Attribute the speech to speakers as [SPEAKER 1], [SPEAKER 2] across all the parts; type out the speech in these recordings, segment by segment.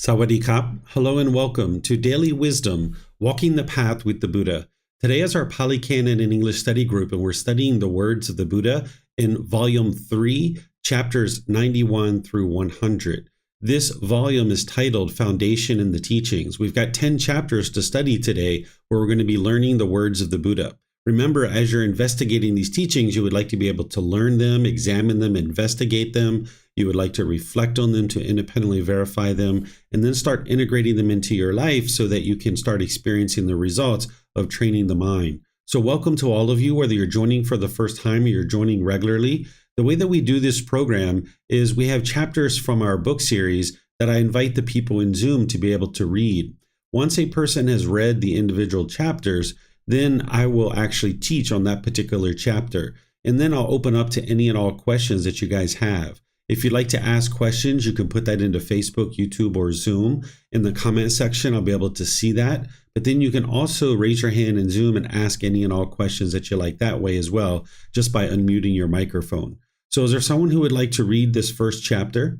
[SPEAKER 1] Sawadee-kap. Hello and welcome to Daily Wisdom, Walking the Path with the Buddha. Today is our Pali Canon in English study group, and we're studying the words of the Buddha in Volume 3, Chapters 91 through 100. This volume is titled Foundation in the Teachings. We've got 10 chapters to study today where we're going to be learning the words of the Buddha. Remember, as you're investigating these teachings, you would like to be able to learn them, examine them, investigate them. You would like to reflect on them to independently verify them, and then start integrating them into your life so that you can start experiencing the results of training the mind. So welcome to all of you, whether you're joining for the first time or you're joining regularly. The way that we do this program is we have chapters from our book series that I invite the people in Zoom to be able to read. Once a person has read the individual chapters, then I will actually teach on that particular chapter. And then I'll open up to any and all questions that you guys have. If you'd like to ask questions, you can put that into Facebook, YouTube, or Zoom. In the comment section, I'll be able to see that. But then you can also raise your hand in Zoom and ask any and all questions that you like that way as well, just by unmuting your microphone. So is there someone who would like to read this first chapter?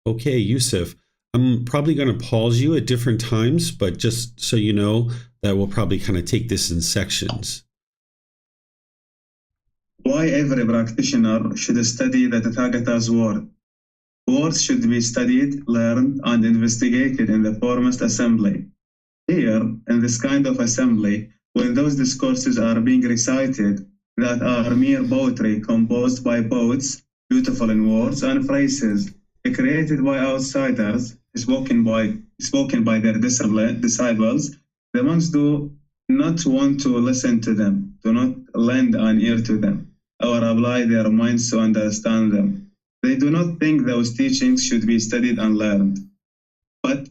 [SPEAKER 1] Okay, Yusuf. I'm probably going to pause you at different times, but just so you know that we'll probably kind of take this in sections.
[SPEAKER 2] Why every practitioner should study the Tathagata's word. Words should be studied, learned, and investigated in the foremost assembly. Here, in this kind of assembly, when those discourses are being recited that are mere poetry composed by poets, beautiful in words and phrases, created by outsiders, spoken by their disciples, the monks do not want to listen to them, do not lend an ear to them, or apply their minds to understand them. They do not think those teachings should be studied and learned. But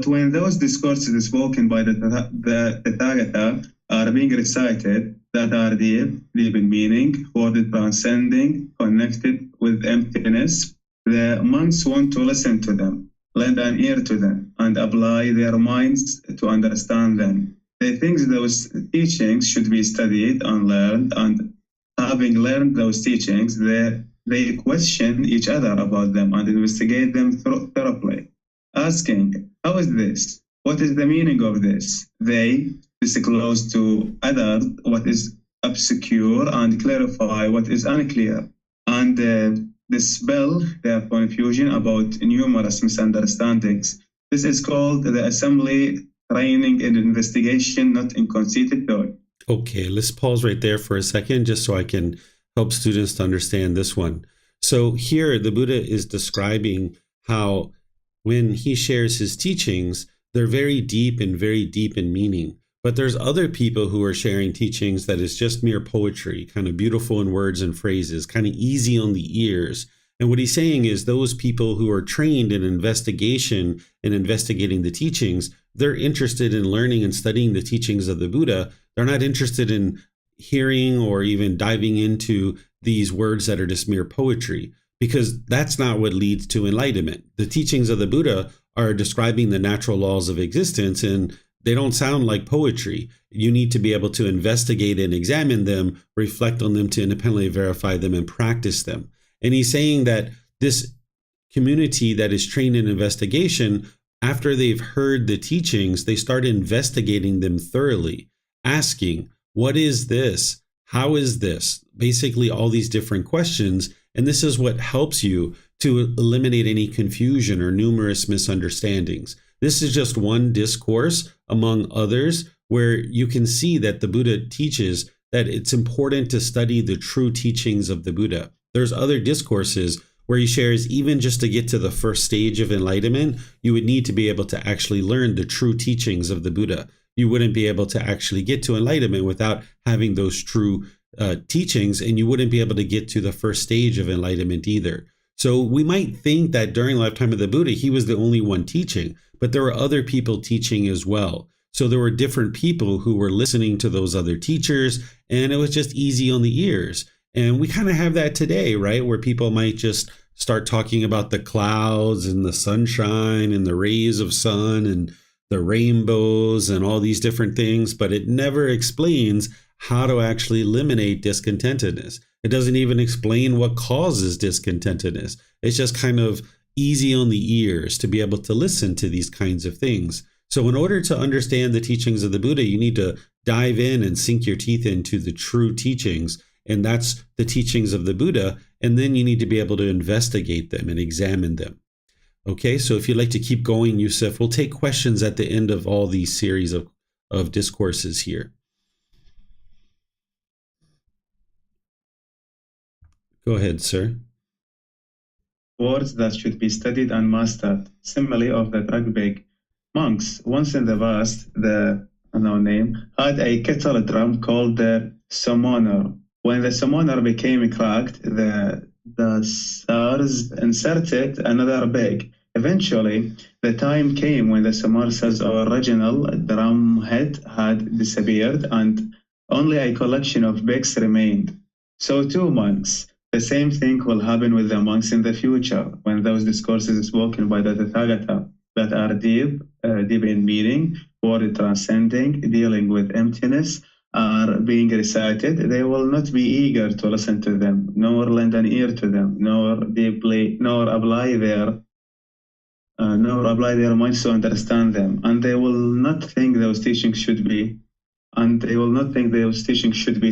[SPEAKER 2] when those discourses spoken by the Tathagata are being recited, that are deep in meaning, worded transcending, connected with emptiness, the monks want to listen to them, lend an ear to them, and apply their minds to understand them. They think those teachings should be studied and learned, and having learned those teachings, they question each other about them and investigate them thoroughly, asking, how is this? What is the meaning of this? They disclose to others what is obscure and clarify what is unclear, and dispel their confusion about numerous misunderstandings. This is called the assembly training in investigation, not in conceited thought.
[SPEAKER 1] Okay, let's pause right there for a second just so I can help students to understand this one. So here the Buddha is describing how when he shares his teachings, they're very deep in meaning. But there's other people who are sharing teachings that is just mere poetry, kind of beautiful in words and phrases, kind of easy on the ears. And what he's saying is those people who are trained in investigation and investigating the teachings, they're interested in learning and studying the teachings of the Buddha. They're not interested in hearing or even diving into these words that are just mere poetry, because that's not what leads to enlightenment. The teachings of the Buddha are describing the natural laws of existence, and they don't sound like poetry. You need to be able to investigate and examine them, reflect on them to independently verify them and practice them. And he's saying that this community that is trained in investigation, after they've heard the teachings, they start investigating them thoroughly, asking, what is this? How is this? Basically, all these different questions. And this is what helps you to eliminate any confusion or numerous misunderstandings. This is just one discourse among others where you can see that the Buddha teaches that it's important to study the true teachings of the Buddha. There's other discourses where he shares even just to get to the first stage of enlightenment, you would need to be able to actually learn the true teachings of the Buddha. You wouldn't be able to actually get to enlightenment without having those true teachings, and you wouldn't be able to get to the first stage of enlightenment either. So we might think that during the lifetime of the Buddha, he was the only one teaching, but there were other people teaching as well. So there were different people who were listening to those other teachers, and it was just easy on the ears. And we kind of have that today, right? Where people might just start talking about the clouds and the sunshine and the rays of sun and the rainbows and all these different things, but it never explains how to actually eliminate discontentedness. It doesn't even explain what causes discontentedness. It's just kind of easy on the ears to be able to listen to these kinds of things. So in order to understand the teachings of the Buddha, you need to dive in and sink your teeth into the true teachings. And that's the teachings of the Buddha. And then you need to be able to investigate them and examine them. Okay, so if you'd like to keep going, Yusuf, we'll take questions at the end of all these series of discourses here. Go ahead, sir.
[SPEAKER 2] Words that should be studied and mastered. Simile of the Tragbeg. Monks, once in the past, the unknown name, had a kettle drum called the summoner. When the summoner became cracked, the SARS inserted another bag. Eventually, the time came when the summoner's original drum head had disappeared and only a collection of bags remained. So too, monks. The same thing will happen with the monks in the future when those discourses spoken by the Tathagata that are deep in meaning, word transcending, dealing with emptiness, are being recited. They will not be eager to listen to them, nor lend an ear to them, nor apply their minds to understand them, and they will not think those teachings should be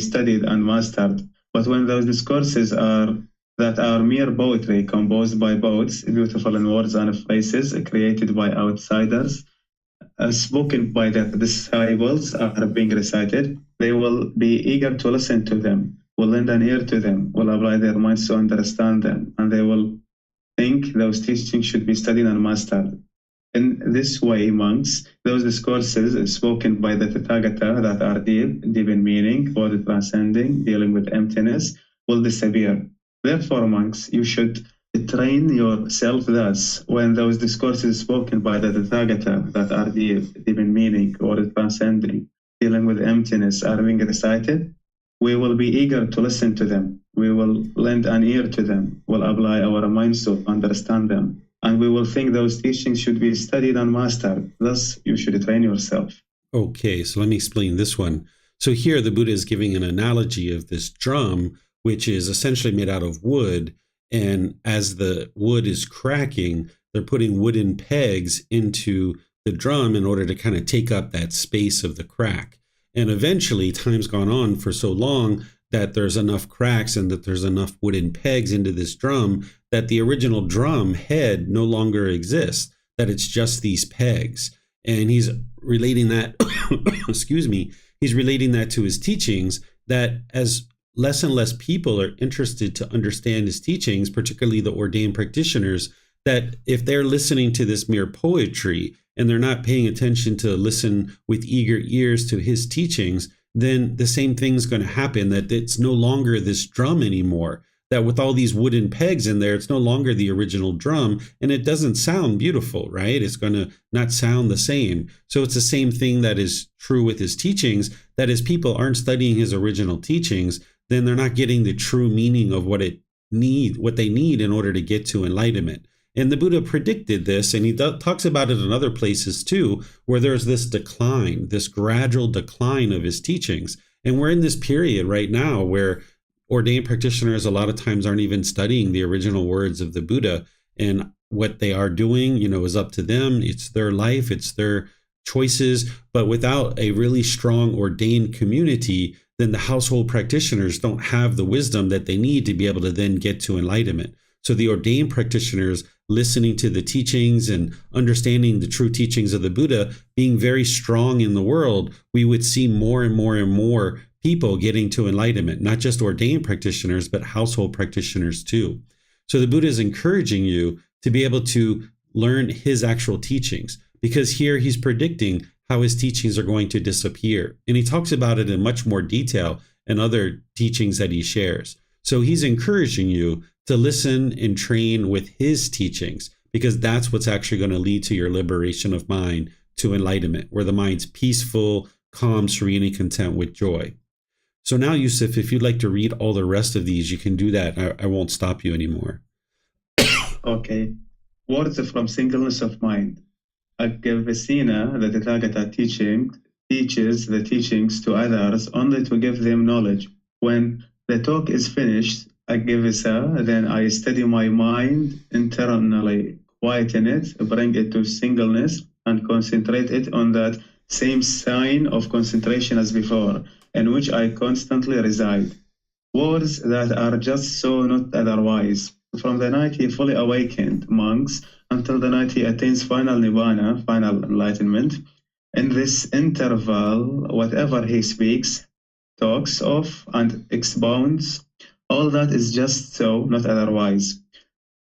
[SPEAKER 2] studied and mastered. But when those discourses are mere poetry composed by poets, beautiful in words and phrases created by outsiders, spoken by the disciples, are being recited, they will be eager to listen to them, will lend an ear to them, will apply their minds to understand them, and they will think those teachings should be studied and mastered. In this way, monks, those discourses spoken by the Tathagata that are deep in meaning, word transcending, dealing with emptiness, will disappear. Therefore, monks, you should train yourself thus. When those discourses spoken by the Tathagata that are deep in meaning, word transcending, dealing with emptiness are being recited, we will be eager to listen to them. We will lend an ear to them, will apply our minds to understand them, and we will think those teachings should be studied and mastered. Thus, you should train yourself.
[SPEAKER 1] Okay, so let me explain this one. So here the Buddha is giving an analogy of this drum, which is essentially made out of wood. And as the wood is cracking, they're putting wooden pegs into the drum in order to kind of take up that space of the crack. And eventually, time's gone on for so long that there's enough cracks and that there's enough wooden pegs into this drum that the original drum head no longer exists, that it's just these pegs. And he's relating that, he's relating that to his teachings, that as less and less people are interested to understand his teachings, particularly the ordained practitioners, that if they're listening to this mere poetry and they're not paying attention to listen with eager ears to his teachings, then the same thing's going to happen, that it's no longer this drum anymore, that with all these wooden pegs in there, it's no longer the original drum, and it doesn't sound beautiful, right? It's going to not sound the same. So it's the same thing that is true with his teachings, that as people aren't studying his original teachings, then they're not getting the true meaning of what they need in order to get to enlightenment. And the Buddha predicted this, and he talks about it in other places too, where there's this decline, this gradual decline of his teachings. And we're in this period right now where ordained practitioners a lot of times aren't even studying the original words of the Buddha, and what they are doing, is up to them. It's their life, it's their choices. But without a really strong ordained community, then the household practitioners don't have the wisdom that they need to be able to then get to enlightenment. So the ordained practitioners listening to the teachings and understanding the true teachings of the Buddha being very strong in the world, we would see more and more and more people getting to enlightenment, not just ordained practitioners, but household practitioners too. So the Buddha is encouraging you to be able to learn his actual teachings, because here he's predicting how his teachings are going to disappear. And he talks about it in much more detail in other teachings that he shares. So he's encouraging you to listen and train with his teachings, because that's what's actually going to lead to your liberation of mind, to enlightenment, where the mind's peaceful, calm, serene, and content with joy. So now, Yusuf, if you'd like to read all the rest of these, you can do that. I won't stop you anymore.
[SPEAKER 2] Okay. Words from singleness of mind. Agavasena, the Tathagata teaches the teachings to others only to give them knowledge. When the talk is finished, agivisa, then I steady my mind internally, quieten it, bring it to singleness, and concentrate it on that same sign of concentration as before, in which I constantly reside. Words that are just so, not otherwise. From the night he fully awakened monks until the night he attains final nibbana, final enlightenment. In this interval, whatever he speaks, talks of, and expounds, all that is just so, not otherwise.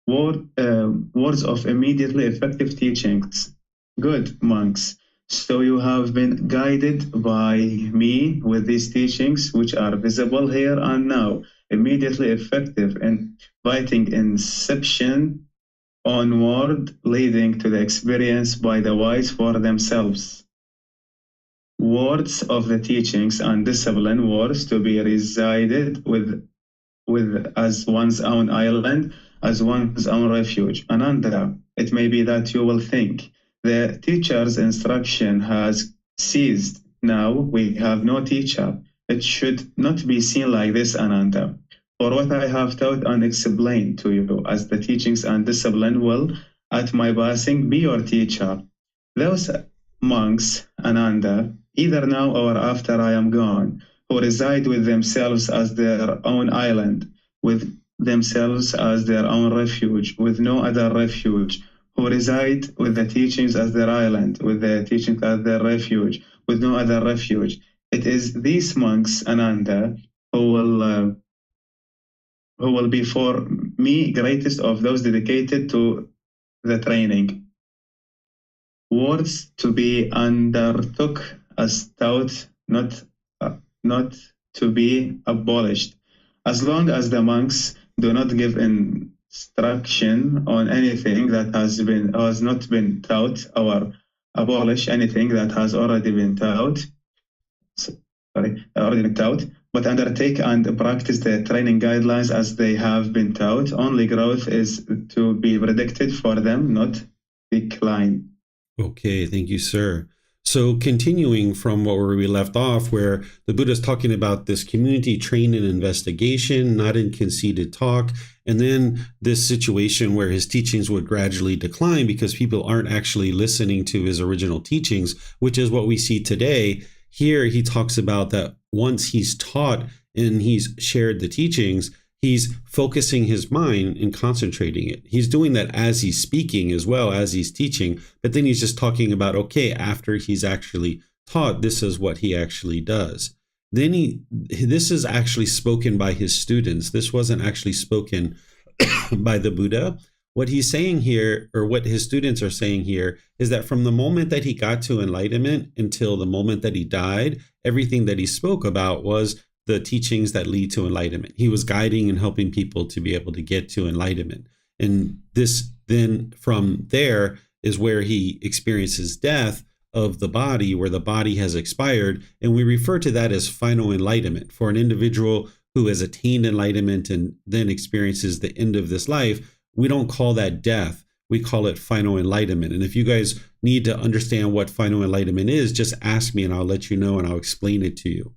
[SPEAKER 2] Words of immediately effective teachings. Good monks. So you have been guided by me with these teachings, which are visible here and now, immediately effective, inviting inception onward, leading to the experience by the wise for themselves. Words of the teachings and discipline, words to be resided with as one's own island, as one's own refuge. Ananda, it may be that you will think the teacher's instruction has ceased. Now we have no teacher. It should not be seen like this, Ananda. For what I have taught and explained to you as the teachings and discipline will, at my passing, be your teacher. Those monks, Ananda, either now or after I am gone, who reside with themselves as their own island, with themselves as their own refuge, with no other refuge, who reside with the teachings as their island, with the teachings as their refuge, with no other refuge. It is these monks, Ananda, who will be for me greatest of those dedicated to the training. Words to be undertook as taught, not to be abolished. As long as the monks do not give instruction on anything that has not been taught, or abolish anything that has already been taught, but undertake and practice the training guidelines as they have been taught, only growth is to be predicted for them, not decline.
[SPEAKER 1] Okay, thank you, sir. So continuing from where we left off, where the Buddha is talking about this community trained in investigation, not in conceited talk, and then this situation where his teachings would gradually decline because people aren't actually listening to his original teachings, which is what we see today. Here he talks about that once he's taught and he's shared the teachings, he's focusing his mind and concentrating it. He's doing that as he's speaking as well as he's teaching, but then he's just talking about, okay, after he's actually taught, this is what he actually does. Then this is actually spoken by his students. This wasn't actually spoken by the Buddha. What he's saying here, or what his students are saying here, is that from the moment that he got to enlightenment until the moment that he died, everything that he spoke about was the teachings that lead to enlightenment. He was guiding and helping people to be able to get to enlightenment. And this then from there is where he experiences death of the body, where the body has expired. And we refer to that as final enlightenment. For an individual who has attained enlightenment and then experiences the end of this life, we don't call that death. We call it final enlightenment. And if you guys need to understand what final enlightenment is, just ask me and I'll let you know and I'll explain it to you.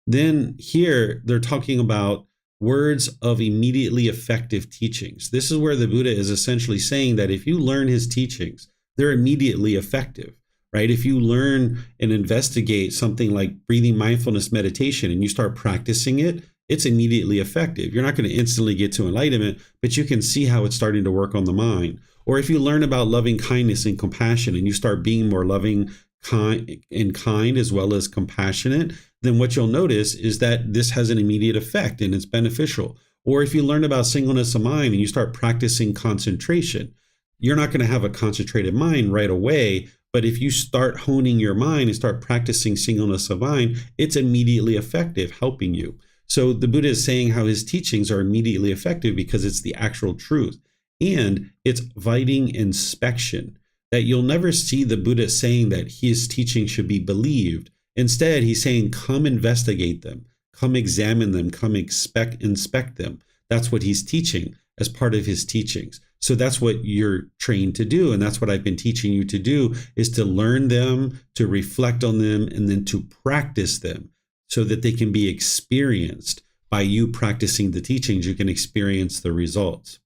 [SPEAKER 1] Then here they're talking about words of immediately effective teachings. This is where the Buddha is essentially saying that if you learn his teachings, they're immediately effective, right? If you learn and investigate something like breathing mindfulness meditation and you start practicing it, it's immediately effective. You're not going to instantly get to enlightenment, but you can see how it's starting to work on the mind. Or if you learn about loving kindness and compassion and you start being more loving, kind as well as compassionate, then what you'll notice is that this has an immediate effect and it's beneficial. Or if you learn about singleness of mind and you start practicing concentration, you're not going to have a concentrated mind right away. But if you start honing your mind and start practicing singleness of mind, it's immediately effective, helping you. So the Buddha is saying how his teachings are immediately effective because it's the actual truth. And it's inviting inspection. That you'll never see the Buddha saying that his teaching should be believed. Instead, he's saying, come investigate them, come examine them, come inspect them. That's what he's teaching as part of his teachings. So that's what you're trained to do. And that's what I've been teaching you to do, is to learn them, to reflect on them, and then to practice them so that they can be experienced by you practicing the teachings, you can experience the results.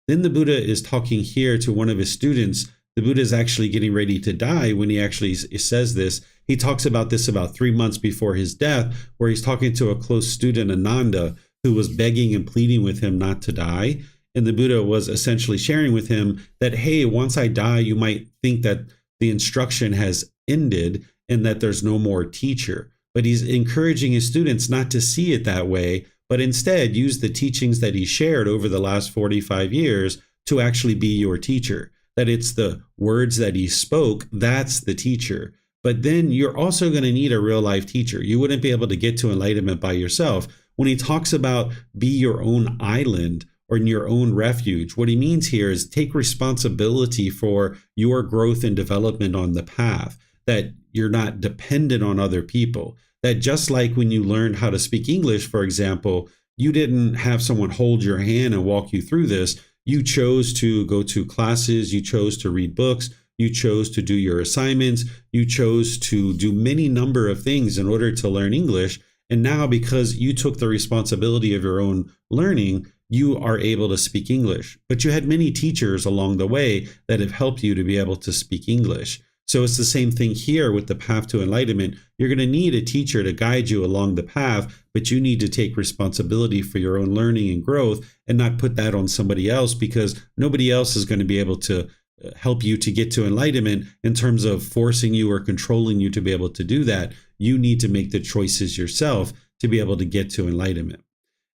[SPEAKER 1] Then the Buddha is talking here to one of his students. The Buddha is actually getting ready to die when he actually says this. He talks about this about 3 months before his death, where he's talking to a close student, Ananda, who was begging and pleading with him not to die. And the Buddha was essentially sharing with him that, hey, once I die, you might think that the instruction has ended and that there's no more teacher. But he's encouraging his students not to see it that way, but instead use the teachings that he shared over the last 45 years to actually be your teacher. That it's the words that he spoke, that's the teacher. But then you're also going to need a real life teacher. You wouldn't be able to get to enlightenment by yourself. When he talks about be your own island or in your own refuge, what he means here is take responsibility for your growth and development on the path, that you're not dependent on other people. That just like when you learned how to speak English, for example, you didn't have someone hold your hand and walk you through this. You chose to go to classes, you chose to read books, you chose to do your assignments, you chose to do many number of things in order to learn English. And now because you took the responsibility of your own learning, you are able to speak English. But you had many teachers along the way that have helped you to be able to speak English. So it's the same thing here with the path to enlightenment. You're going to need a teacher to guide you along the path, but you need to take responsibility for your own learning and growth and not put that on somebody else, because nobody else is going to be able to help you to get to enlightenment in terms of forcing you or controlling you to be able to do that. You need to make the choices yourself to be able to get to enlightenment.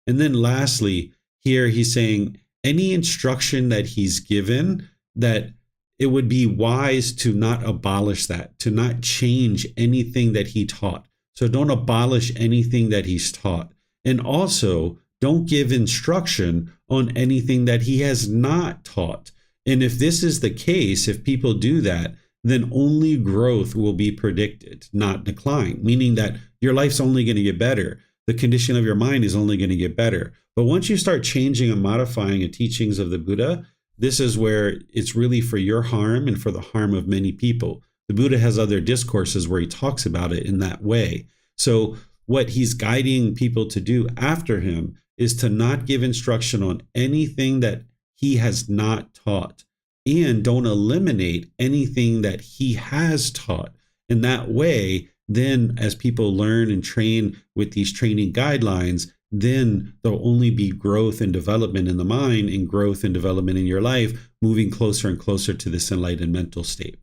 [SPEAKER 1] And then lastly, here he's saying any instruction that he's given, that it would be wise to not abolish that, to not change anything that he taught. So don't abolish anything that he's taught. And also don't give instruction on anything that he has not taught. And if this is the case, if people do that, then only growth will be predicted, not decline, meaning that your life's only going to get better. The condition of your mind is only going to get better. But once you start changing and modifying the teachings of the Buddha, this is where it's really for your harm and for the harm of many people. The Buddha has other discourses where he talks about it in that way. So what he's guiding people to do after him is to not give instruction on anything that he has not taught, and don't eliminate anything that he has taught. In that way, then as people learn and train with these training guidelines, then there'll only be growth and development in the mind and growth and development in your life, moving closer and closer to this enlightened mental state.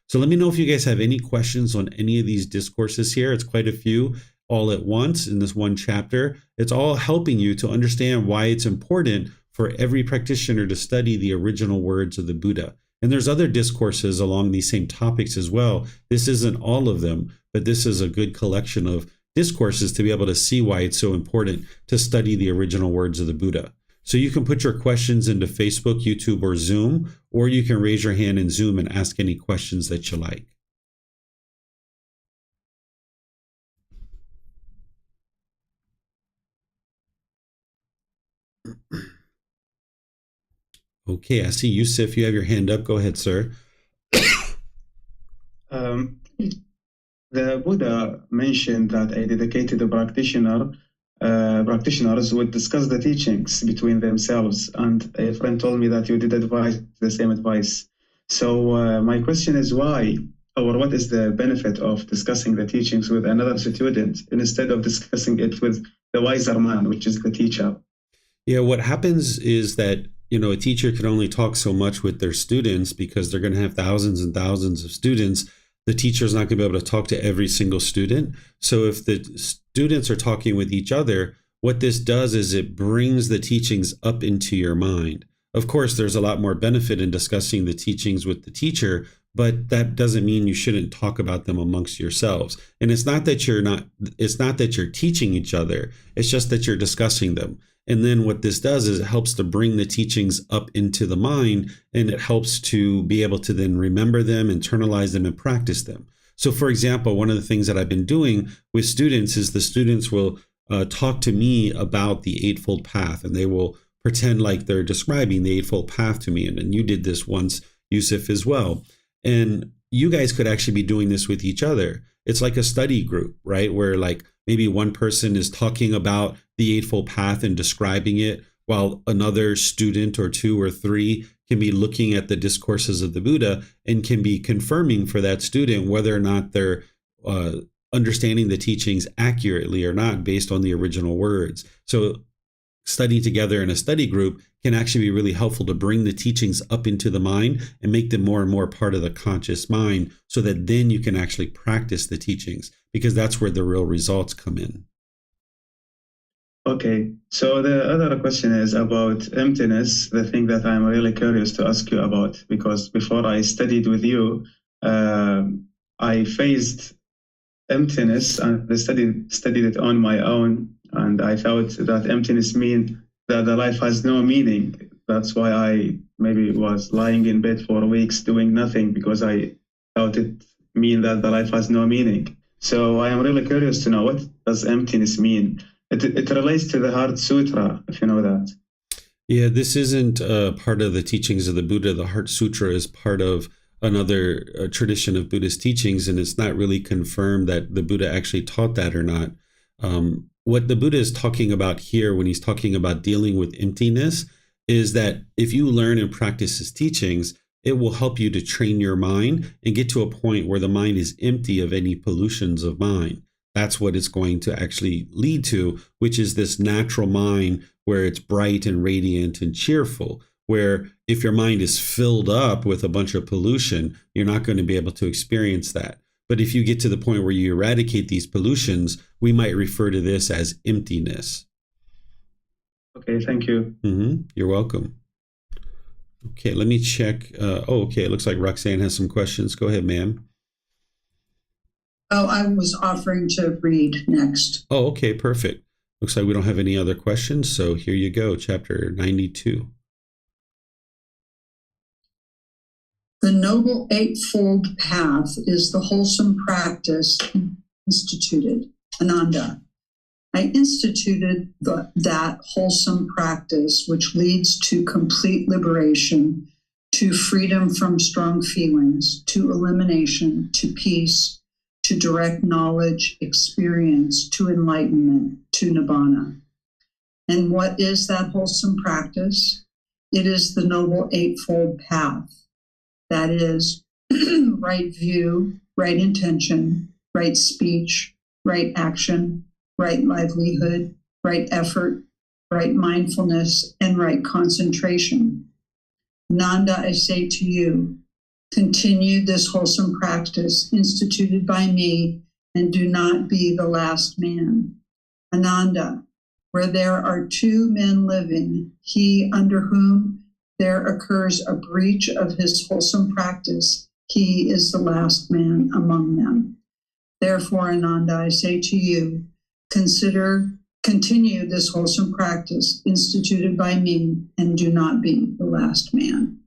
[SPEAKER 1] So let me know if you guys have any questions on any of these discourses here. It's quite a few all at once in this one chapter. It's all helping you to understand why it's important for every practitioner to study the original words of the Buddha. And there's other discourses along these same topics as well. This isn't all of them, but this is a good collection of discourses to be able to see why it's so important to study the original words of the Buddha. So you can put your questions into Facebook, YouTube, or Zoom, or you can raise your hand in Zoom and ask any questions that you like. Okay, I see Yusuf, you have your hand up. Go ahead, sir.
[SPEAKER 2] The Buddha mentioned that a dedicated practitioners would discuss the teachings between themselves, and a friend told me that you did advise the same advice. So my question is why, or what is the benefit of discussing the teachings with another student instead of discussing it with the wiser man, which is the teacher?
[SPEAKER 1] Yeah, what happens is that a teacher can only talk so much with their students because they're going to have thousands and thousands of students. The teacher is not going to be able to talk to every single student. So if the students are talking with each other, what this does is it brings the teachings up into your mind. Of course, there's a lot more benefit in discussing the teachings with the teacher, but that doesn't mean you shouldn't talk about them amongst yourselves. And it's not that you're teaching each other. It's just that you're discussing them. And then what this does is it helps to bring the teachings up into the mind, and it helps to be able to then remember them, internalize them, and practice them. So for example, one of the things that I've been doing with students is the students will talk to me about the Eightfold Path, and they will pretend like they're describing the Eightfold Path to me. And you did this once, Yusuf, as well. And you guys could actually be doing this with each other. it's like a study group, right? Where like maybe one person is talking about the Eightfold Path and describing it, while another student or two or three can be looking at the discourses of the Buddha and can be confirming for that student whether or not they're understanding the teachings accurately or not based on the original words. So studying together in a study group can actually be really helpful to bring the teachings up into the mind and make them more and more part of the conscious mind, so that then you can actually practice the teachings, because that's where the real results come in.
[SPEAKER 2] Okay, so the other question is about emptiness, the thing that I'm really curious to ask you about, because before I studied with you, I faced emptiness and studied it on my own, and I thought that emptiness means that the life has no meaning. That's why I maybe was lying in bed for weeks doing nothing, because I thought it mean that the life has no meaning. So I am really curious to know, what does emptiness mean? It relates to the Heart Sutra, if you know that.
[SPEAKER 1] Yeah, this isn't part of the teachings of the Buddha. The Heart Sutra is part of another tradition of Buddhist teachings, and it's not really confirmed that the Buddha actually taught that or not. What the Buddha is talking about here when he's talking about dealing with emptiness is that if you learn and practice his teachings, it will help you to train your mind and get to a point where the mind is empty of any pollutions of mind. That's what it's going to actually lead to, which is this natural mind where it's bright and radiant and cheerful. Where if your mind is filled up with a bunch of pollution, you're not going to be able to experience that. But if you get to the point where you eradicate these pollutions, we might refer to this as emptiness.
[SPEAKER 2] Okay, thank you.
[SPEAKER 1] You're welcome. Okay, let me check. Okay, it looks like Roxanne has some questions. Go ahead, ma'am.
[SPEAKER 3] Oh, I was offering to read next.
[SPEAKER 1] Oh, okay, perfect. Looks like we don't have any other questions, so here you go, chapter 92.
[SPEAKER 3] The Noble Eightfold Path is the wholesome practice instituted. Ananda. I instituted that wholesome practice which leads to complete liberation, to freedom from strong feelings, to elimination, to peace, to direct knowledge, experience, to enlightenment, to nibbana. And what is that wholesome practice? It is the Noble Eightfold Path. That is, right view, right intention, right speech, right action, right livelihood, right effort, right mindfulness, and right concentration. Nanda, I say to you, continue this wholesome practice instituted by me, and do not be the last man. Ananda, where there are two men living, he under whom there occurs a breach of his wholesome practice, he is the last man among them. Therefore, Ananda, I say to you, continue this wholesome practice instituted by me, and do not be the last man.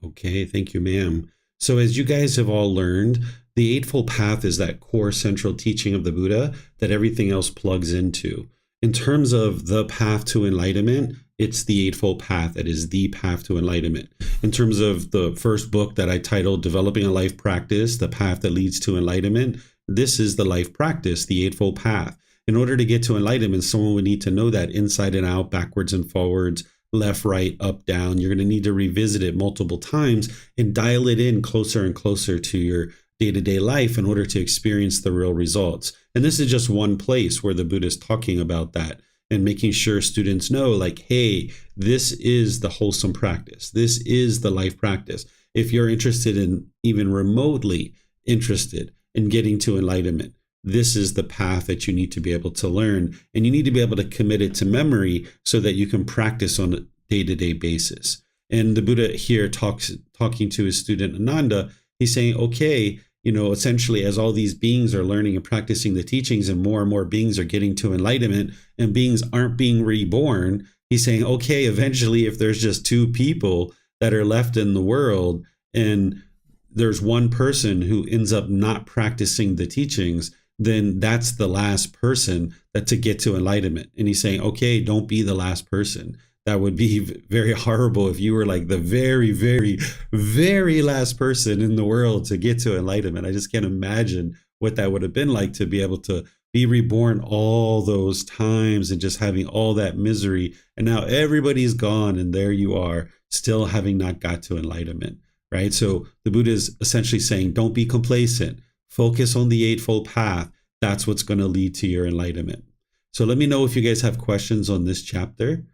[SPEAKER 1] Okay, thank you, ma'am. So as you guys have all learned, the Eightfold Path is that core central teaching of the Buddha that everything else plugs into. In terms of the path to enlightenment, it's the Eightfold Path that is the path to enlightenment. In terms of the first book that I titled Developing a Life Practice, The Path That Leads to Enlightenment, this is the life practice, the Eightfold Path. In order to get to enlightenment, someone would need to know that inside and out, backwards and forwards, left, right, up, down. You're going to need to revisit it multiple times and dial it in closer and closer to your day-to-day life in order to experience the real results. And this is just one place where the Buddha is talking about that and making sure students know, like, hey, this is the wholesome practice. This is the life practice. If you're interested in, even remotely interested in getting to enlightenment, this is the path that you need to be able to learn, and you need to be able to commit it to memory so that you can practice on a day-to-day basis. And the Buddha here talking to his student Ananda, he's saying, okay, essentially as all these beings are learning and practicing the teachings and more beings are getting to enlightenment and beings aren't being reborn, he's saying, okay, eventually if there's just two people that are left in the world and there's one person who ends up not practicing the teachings, then that's the last person that to get to enlightenment. And he's saying, okay, don't be the last person. That would be very horrible if you were like the very, very, very last person in the world to get to enlightenment. I just can't imagine what that would have been like to be able to be reborn all those times and just having all that misery. And now everybody's gone and there you are, still having not got to enlightenment, right? So the Buddha is essentially saying, don't be complacent. Focus on the Eightfold Path. That's what's going to lead to your enlightenment. So let me know if you guys have questions on this chapter.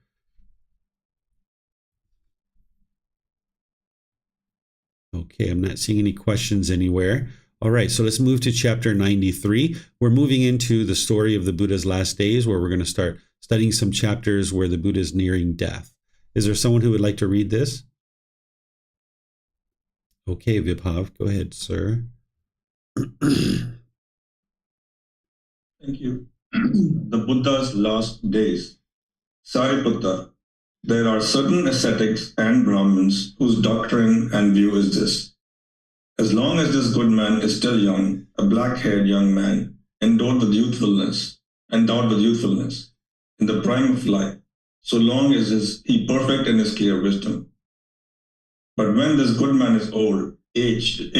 [SPEAKER 1] Okay, I'm not seeing any questions anywhere. All right, so let's move to chapter 93. We're moving into the story of the Buddha's last days, where we're going to start studying some chapters where the Buddha is nearing death. Is there someone who would like to read this? Okay, Vibhav, go ahead, sir.
[SPEAKER 4] Thank you. The Buddha's last days. Sariputta, there are certain ascetics and Brahmins whose doctrine and view is this. As long as this good man is still young, a black-haired young man, endowed with youthfulness, in the prime of life, so long as he perfect in his clear wisdom. But when this good man is old, aged,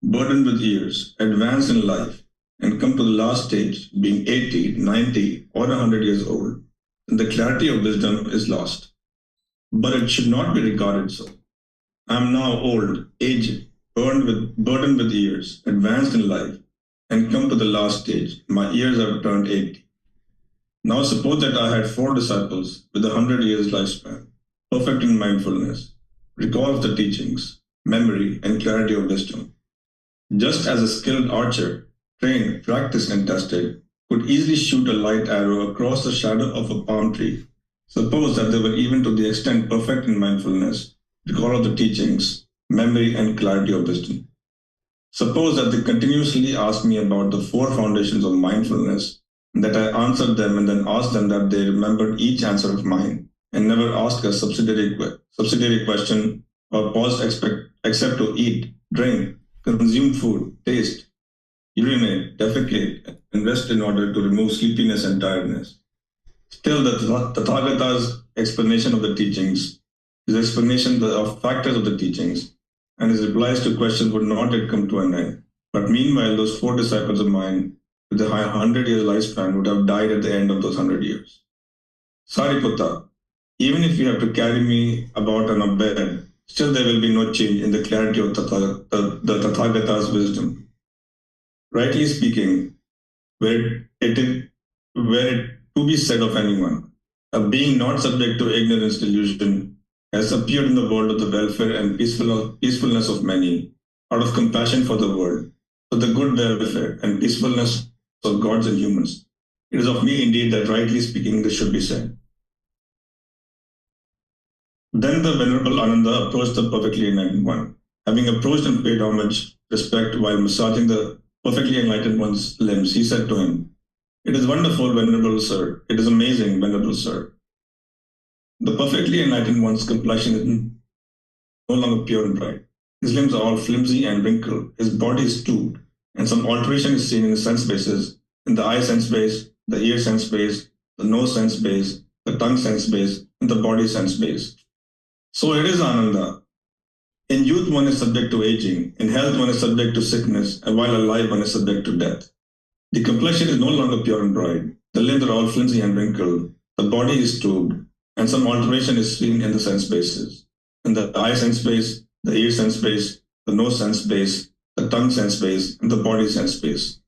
[SPEAKER 4] burdened with years, advanced in life, and come to the last stage, being 80, 90, or 100 years old, then the clarity of wisdom is lost. But it should not be regarded so. I am now old, aged, burdened with years, advanced in life, and come to the last stage. My years have turned 80. Now suppose that I had 4 disciples with 100 years lifespan, perfect in mindfulness, recall of the teachings, memory, and clarity of wisdom. Just as a skilled archer, trained, practiced, and tested, could easily shoot a light arrow across the shadow of a palm tree, suppose that they were even to the extent perfect in mindfulness, recall of the teachings, memory, and clarity of wisdom. Suppose that they continuously asked me about the 4 foundations of mindfulness, and that I answered them and then asked them that they remembered each answer of mine and never asked a subsidiary question or paused except to eat, drink, consume food, taste, urinate, defecate, and rest in order to remove sleepiness and tiredness. Still, the Tathagata's explanation of the teachings, his explanation of factors of the teachings, and his replies to questions would not yet come to an end. But meanwhile, those 4 disciples of mine with a 100-year lifespan would have died at the end of those 100 years. Sariputta, even if you have to carry me about on a bed, still there will be no change in the clarity of the Tathagata's wisdom. Rightly speaking, where it to be said of anyone, a being not subject to ignorance delusion has appeared in the world of the welfare and peacefulness of many, out of compassion for the world, for the good welfare and peacefulness of gods and humans. It is of me indeed that rightly speaking this should be said. Then the Venerable Ananda approached the perfectly enlightened one. Having approached and paid homage, respect while massaging the perfectly enlightened one's limbs, he said to him, "It is wonderful, Venerable Sir. It is amazing, Venerable Sir. The perfectly enlightened one's complexion is no longer pure and bright. His limbs are all flimsy and wrinkled. His body is stooped, and some alteration is seen in the sense bases, in the eye sense base, the ear sense base, the nose sense base, the tongue sense base, and the body sense base. So it is Ananda. In youth one is subject to aging, in health one is subject to sickness, and while alive one is subject to death. The complexion is no longer pure and bright. The limbs are all flimsy and wrinkled. The body is stooped, and some alteration is seen in the sense bases, in the eye sense base, the ear sense base, the nose sense base, the tongue sense base, and the body sense base."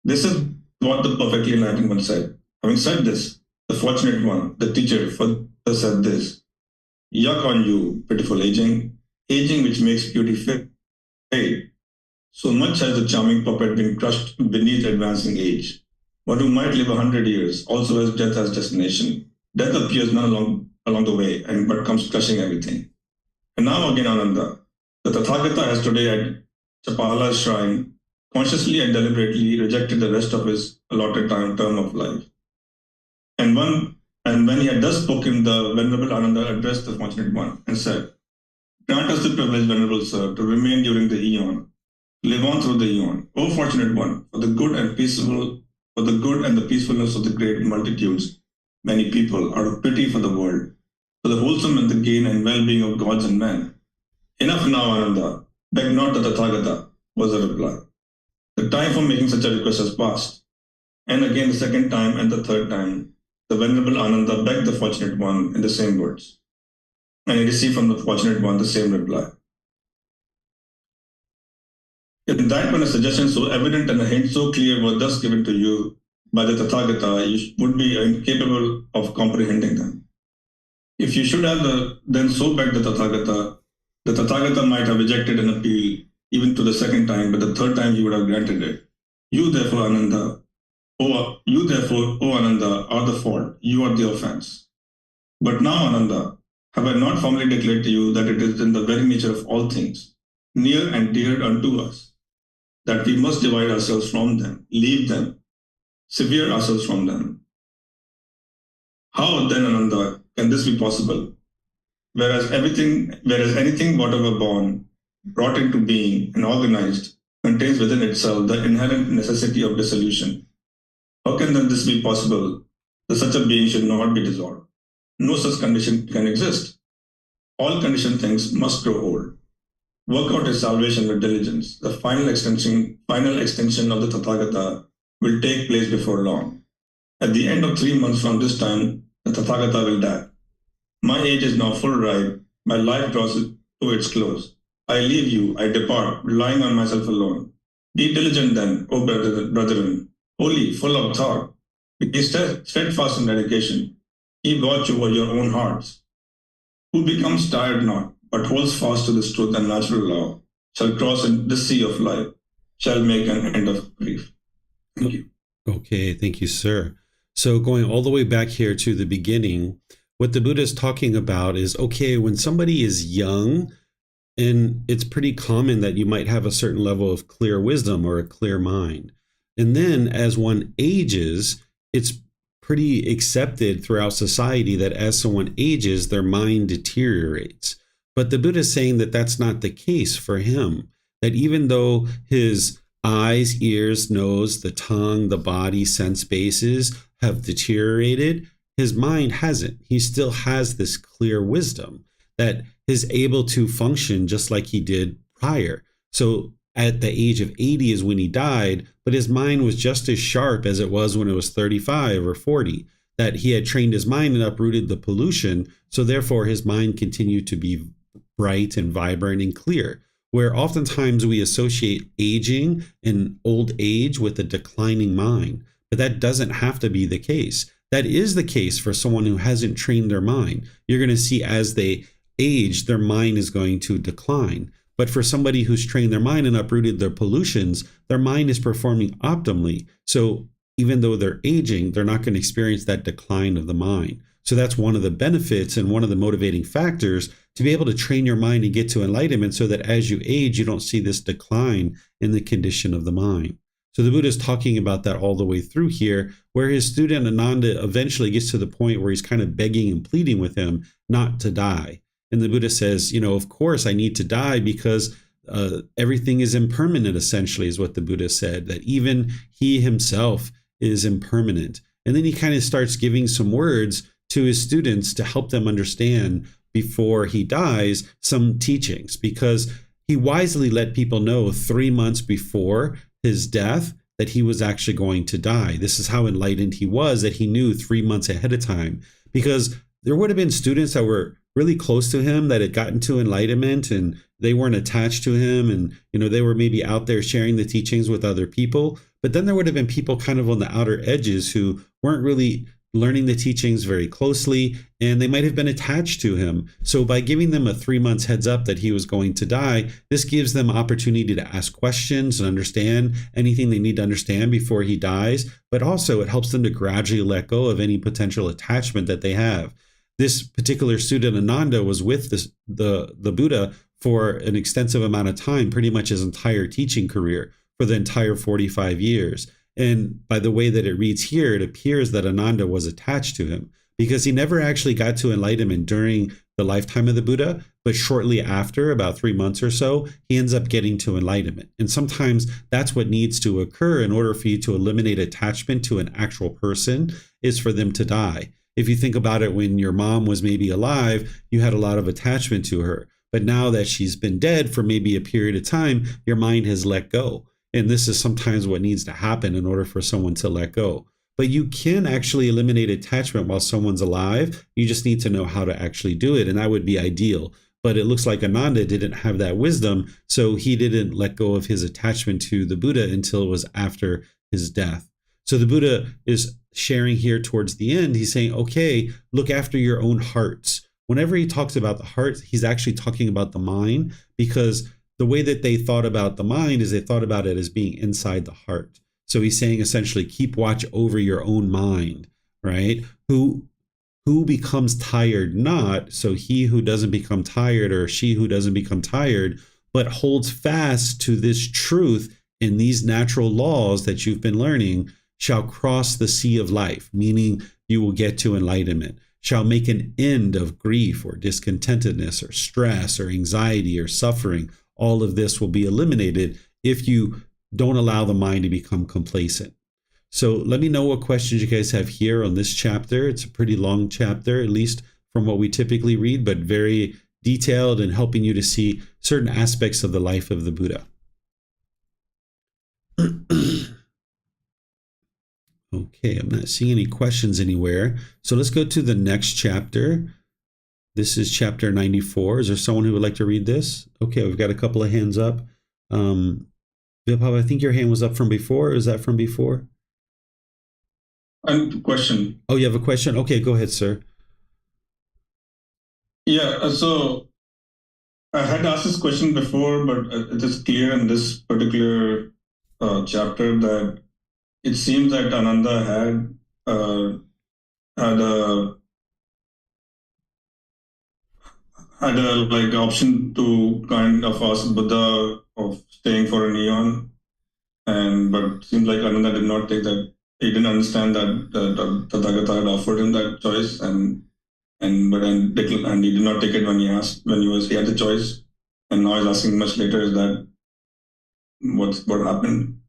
[SPEAKER 4] This is what the perfectly enlightened one said. Having said this, the fortunate one, the teacher, further said this: "Yuck on you, pitiful aging which makes beauty fade. So much has the charming puppet been crushed beneath advancing age. One who might live 100 years also has death as destination. Death appears not along the way, but comes crushing everything." And now again Ananda, the Tathagata has today at Chapala's shrine consciously and deliberately rejected the rest of his allotted term of life. And when he had thus spoken, the Venerable Ananda addressed the fortunate one and said, "Grant us the privilege, Venerable Sir, to remain during the eon, live on through the eon. O fortunate one, for the good and the peacefulness of the great multitudes, many people, out of pity for the world, for the wholesome and the gain and well-being of gods and men." "Enough now, Ananda. Beg not the Tathagata," was the reply. "The time for making such a request has passed. And again, the second time and the third time, the Venerable Ananda begged the fortunate one in the same words. And he received from the fortunate one the same reply. In that, when a suggestion so evident and a hint so clear were thus given to you by the Tathagata, you would be incapable of comprehending them. If you should have then so begged the Tathagata might have rejected an appeal even to the second time, but the third time he would have granted it. You therefore, O Ananda, are the fault, you are the offense. But now, Ananda, have I not formally declared to you that it is in the very nature of all things, near and dear unto us, that we must divide ourselves from them, leave them, sever ourselves from them? How then, Ananda, can this be possible? Whereas anything whatever born, brought into being and organized, contains within itself the inherent necessity of dissolution. How can then this be possible that such a being should not be dissolved? No such condition can exist. All conditioned things must grow old. Work out his salvation with diligence. The final extension of the Tathagata will take place before long. At the end of 3 months from this time, the Tathagata will die. My age is now full ripe. My life draws to its close. I leave you, I depart, relying on myself alone. Be diligent then, O brethren, holy, full of thought. Be steadfast in dedication. Keep watch over your own hearts. Who becomes tired not, but holds fast to this truth and natural law, shall cross in this sea of life, shall make an end of grief. Thank you.
[SPEAKER 1] Okay, thank you, sir. So going all the way back here to the beginning, what the Buddha is talking about is, okay, when somebody is young, and it's pretty common that you might have a certain level of clear wisdom or a clear mind. And then as one ages, it's pretty accepted throughout society that as someone ages, their mind deteriorates. But the Buddha is saying that that's not the case for him, that even though his eyes, ears, nose, the tongue, the body, sense bases have deteriorated, his mind hasn't. He still has this clear wisdom that is able to function just like he did prior. So at the age of 80 is when he died, but his mind was just as sharp as it was when it was 35 or 40, that he had trained his mind and uprooted the pollution. So therefore his mind continued to be bright and vibrant and clear, where oftentimes we associate aging and old age with a declining mind. But that doesn't have to be the case. That is the case for someone who hasn't trained their mind. You're going to see as they age, their mind is going to decline. But for somebody who's trained their mind and uprooted their pollutions, their mind is performing optimally. So even though they're aging, they're not going to experience that decline of the mind. So that's one of the benefits and one of the motivating factors to be able to train your mind and get to enlightenment, so that as you age, you don't see this decline in the condition of the mind. So the Buddha is talking about that all the way through here, where his student Ananda eventually gets to the point where he's kind of begging and pleading with him not to die. And the Buddha says, of course I need to die because everything is impermanent, essentially, is what the Buddha said, that even he himself is impermanent. And then he kind of starts giving some words to his students to help them understand before he dies some teachings, because he wisely let people know 3 months before his death that he was actually going to die. This is how enlightened he was, that he knew 3 months ahead of time, because there would have been students that were really close to him that had gotten to enlightenment and they weren't attached to him, and they were maybe out there sharing the teachings with other people. But then there would have been people kind of on the outer edges who weren't really learning the teachings very closely, and they might have been attached to him. So by giving them a 3 months heads up that he was going to die, this gives them opportunity to ask questions and understand anything they need to understand before he dies. But also it helps them to gradually let go of any potential attachment that they have. This particular student Ananda was with the Buddha for an extensive amount of time, pretty much his entire teaching career, for the entire 45 years. And by the way that it reads here, it appears that Ananda was attached to him, because he never actually got to enlightenment during the lifetime of the Buddha, but shortly after, about 3 months or so, he ends up getting to enlightenment. And sometimes that's what needs to occur in order for you to eliminate attachment to an actual person, is for them to die. If you think about it, when your mom was maybe alive, you had a lot of attachment to her. But now that she's been dead for maybe a period of time, your mind has let go. And this is sometimes what needs to happen in order for someone to let go. But you can actually eliminate attachment while someone's alive. You just need to know how to actually do it. And that would be ideal. But it looks like Ananda didn't have that wisdom. So he didn't let go of his attachment to the Buddha until it was after his death. So the Buddha is sharing here towards the end. He's saying, okay, look after your own hearts. Whenever he talks about the heart, he's actually talking about the mind, because the way that they thought about the mind is they thought about it as being inside the heart. So he's saying essentially, keep watch over your own mind, right? Who becomes tired not, so he who doesn't become tired, or she who doesn't become tired, but holds fast to this truth in these natural laws that you've been learning, shall cross the sea of life, meaning you will get to enlightenment, shall make an end of grief or discontentedness or stress or anxiety or suffering. All of this will be eliminated if you don't allow the mind to become complacent. So let me know what questions you guys have here on this chapter. It's a pretty long chapter, at least from what we typically read, but very detailed and helping you to see certain aspects of the life of the Buddha. Okay, I'm not seeing any questions anywhere. So let's go to the next chapter. This is chapter 94. Is there someone who would like to read this? Okay, we've got a couple of hands up. Vipava, I think your hand was up from before. Is that from before?
[SPEAKER 4] I have a question.
[SPEAKER 1] Oh, you have a question? Okay, go ahead, sir.
[SPEAKER 4] Yeah, so I had asked this question before, but it is clear in this particular chapter that it seems that Ananda had a like option to kind of ask Buddha of staying for an eon, but it seems like Ananda did not take that. He didn't understand that the Tathagata had offered him that choice, and he did not take it when he had the choice, and now he's asking much later. Is that what happened?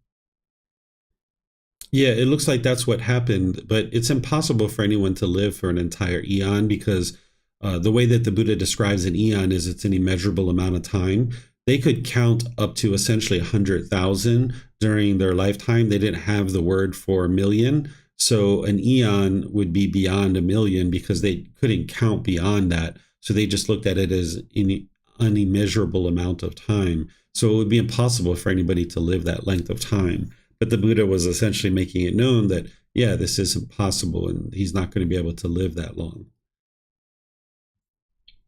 [SPEAKER 1] Yeah, it looks like that's what happened, but it's impossible for anyone to live for an entire eon, because the way that the Buddha describes an eon is it's an immeasurable amount of time. They could count up to essentially 100,000 during their lifetime. They didn't have the word for a million. So an eon would be beyond a million because they couldn't count beyond that. So they just looked at it as an unimmeasurable amount of time. So it would be impossible for anybody to live that length of time. But the Buddha was essentially making it known that, yeah, this isn't possible and he's not going to be able to live that long.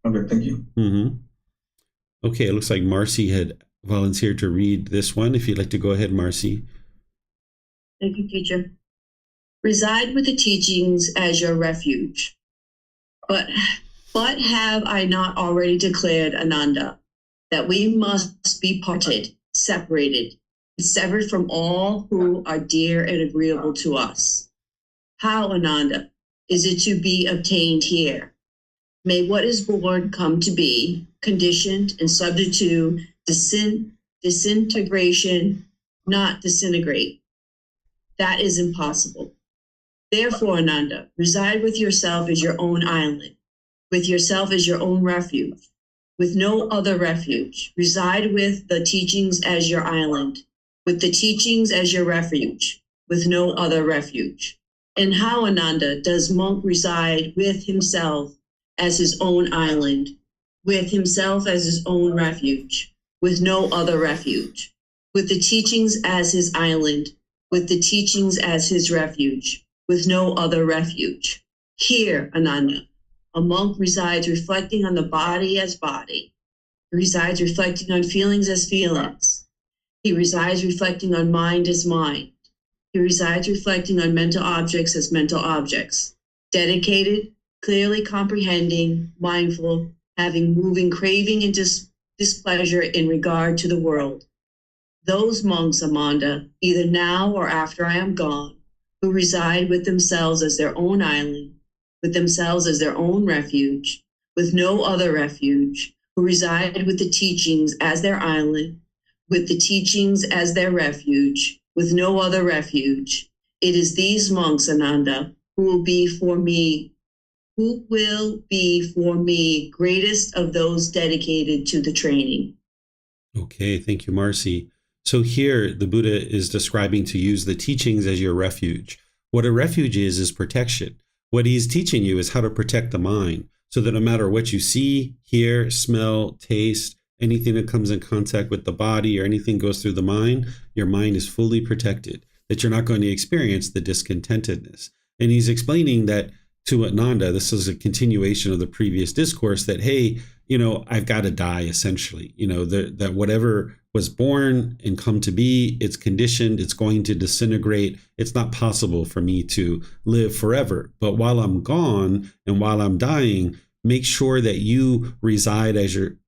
[SPEAKER 4] Okay, thank you.
[SPEAKER 1] Mm-hmm. Okay, it looks like Marcy had volunteered to read this one. If you'd like to go ahead, Marcy.
[SPEAKER 5] Thank you, teacher. Reside with the teachings as your refuge. But have I not already declared, Ananda, that we must be parted, separated, severed from all who are dear and agreeable to us? How, Ananda, is it to be obtained here? May what is born come to be, conditioned and subject to disintegration, not disintegrate. That is impossible. Therefore, Ananda, reside with yourself as your own island, with yourself as your own refuge, with no other refuge. Reside with the teachings as your island, with the teachings as your refuge, with no other refuge. And how, Ananda, does monk reside with himself as his own island, with himself as his own refuge, with no other refuge, with the teachings as his island, with the teachings as his refuge, with no other refuge? Here, Ananda, a monk resides reflecting on the body as body. He resides reflecting on feelings as feelings. He resides reflecting on mind as mind. He resides reflecting on mental objects as mental objects. Dedicated, clearly comprehending, mindful, having moving craving and displeasure in regard to the world. Those monks, Amanda, either now or after I am gone, who reside with themselves as their own island, with themselves as their own refuge, with no other refuge, who reside with the teachings as their island, with the teachings as their refuge, with no other refuge. It is these monks, Ananda, who will be for me greatest of those dedicated to the training.
[SPEAKER 1] Okay, thank you, Marcy. So here the Buddha is describing to use the teachings as your refuge. What a refuge is protection. What he's teaching you is how to protect the mind, so that no matter what you see, hear, smell, taste, anything that comes in contact with the body or anything goes through the mind, your mind is fully protected, that you're not going to experience the discontentedness. And he's explaining that to Ananda. This is a continuation of the previous discourse that, hey, I've got to die, essentially, that whatever was born and come to be, it's conditioned, it's going to disintegrate. It's not possible for me to live forever. But while I'm gone and while I'm dying, make sure that you reside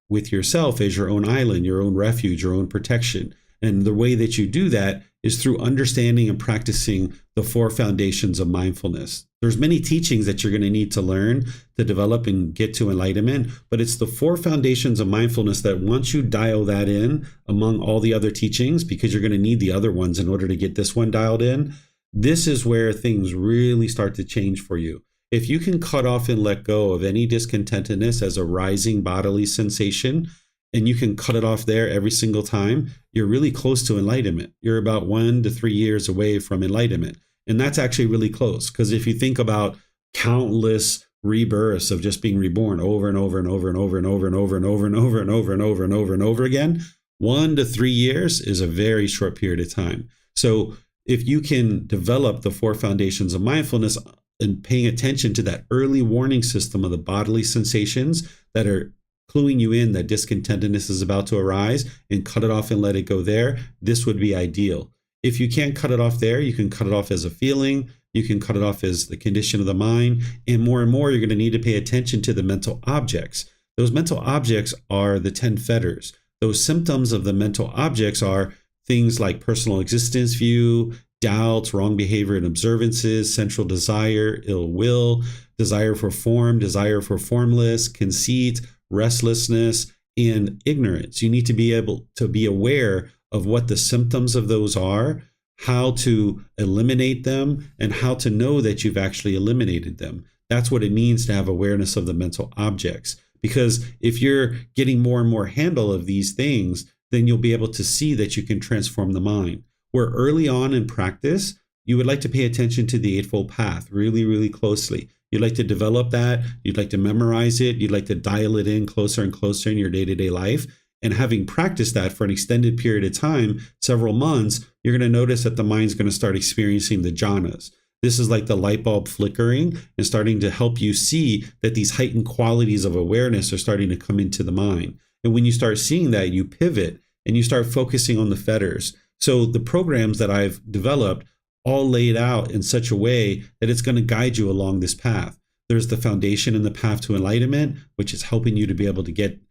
[SPEAKER 1] with yourself as your own island, your own refuge, your own protection. And the way that you do that is through understanding and practicing the 4 foundations of mindfulness. There's many teachings that you're going to need to learn to develop and get to enlightenment, but it's the 4 foundations of mindfulness that once you dial that in among all the other teachings, because you're going to need the other ones in order to get this one dialed in, this is where things really start to change for you. If you can cut off and let go of any discontentedness as a rising bodily sensation, and you can cut it off there every single time, you're really close to enlightenment. You're about 1 to 3 years away from enlightenment. And that's actually really close, because if you think about countless rebirths of just being reborn over and over and over and over and over and over and over and over and over and over and over and over again, 1 to 3 years is a very short period of time. So if you can develop the 4 foundations of mindfulness and paying attention to that early warning system of the bodily sensations that are cluing you in that discontentedness is about to arise, and cut it off and let it go there, this would be ideal. If you can't cut it off there, you can cut it off as a feeling, you can cut it off as the condition of the mind, and more, you're going to need to pay attention to the mental objects. Those mental objects are the 10 fetters. Those symptoms of the mental objects are things like personal existence view, doubts, wrong behavior and observances, sensual desire, ill will, desire for form, desire for formless, conceit, restlessness, and ignorance. You need to be able to be aware of what the symptoms of those are, how to eliminate them, and how to know that you've actually eliminated them. That's what it means to have awareness of the mental objects. Because if you're getting more and more handle of these things, then you'll be able to see that you can transform the mind. Where early on in practice, you would like to pay attention to the Eightfold Path really, really closely. You'd like to develop that. You'd like to memorize it. You'd like to dial it in closer and closer in your day-to-day life. And having practiced that for an extended period of time, several months, you're going to notice that the mind's going to start experiencing the jhanas. This is like the light bulb flickering and starting to help you see that these heightened qualities of awareness are starting to come into the mind. And when you start seeing that, you pivot and you start focusing on the fetters. So the programs that I've developed all laid out in such a way that it's going to guide you along this path. There's the foundation in the path to enlightenment, which is helping you to be able to get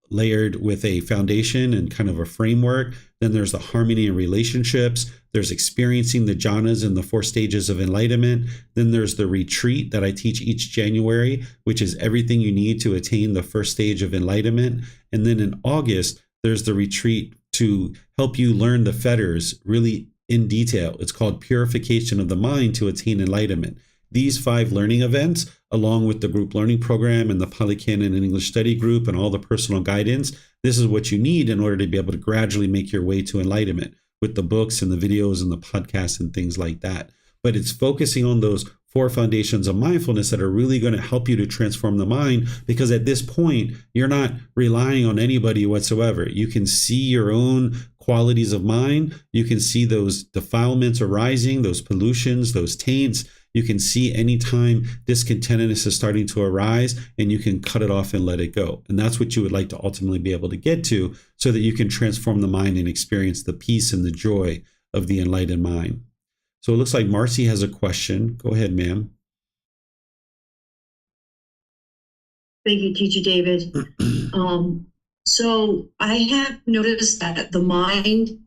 [SPEAKER 1] layered with a foundation and kind of a framework. Then there's the harmony and relationships. There's experiencing the jhanas and the 4 stages of enlightenment. Then there's the retreat that I teach each January, which is everything you need to attain the first stage of enlightenment. And then in August, there's the retreat to help you learn the fetters really in detail. It's called Purification of the Mind to Attain Enlightenment. These 5 learning events, along with the group learning program and the Pali Canon and English study group and all the personal guidance, this is what you need in order to be able to gradually make your way to enlightenment with the books and the videos and the podcasts and things like that. But it's focusing on those 4 foundations of mindfulness that are really going to help you to transform the mind, because at this point, you're not relying on anybody whatsoever. You can see your own qualities of mind. You can see those defilements arising, those pollutions, those taints. You can see anytime discontentedness is starting to arise, and you can cut it off and let it go. And that's what you would like to ultimately be able to get to, so that you can transform the mind and experience the peace and the joy of the enlightened mind. So it looks like Marcy has a question. Go ahead, ma'am.
[SPEAKER 5] Thank you, Teacher David. So I have noticed that the mind,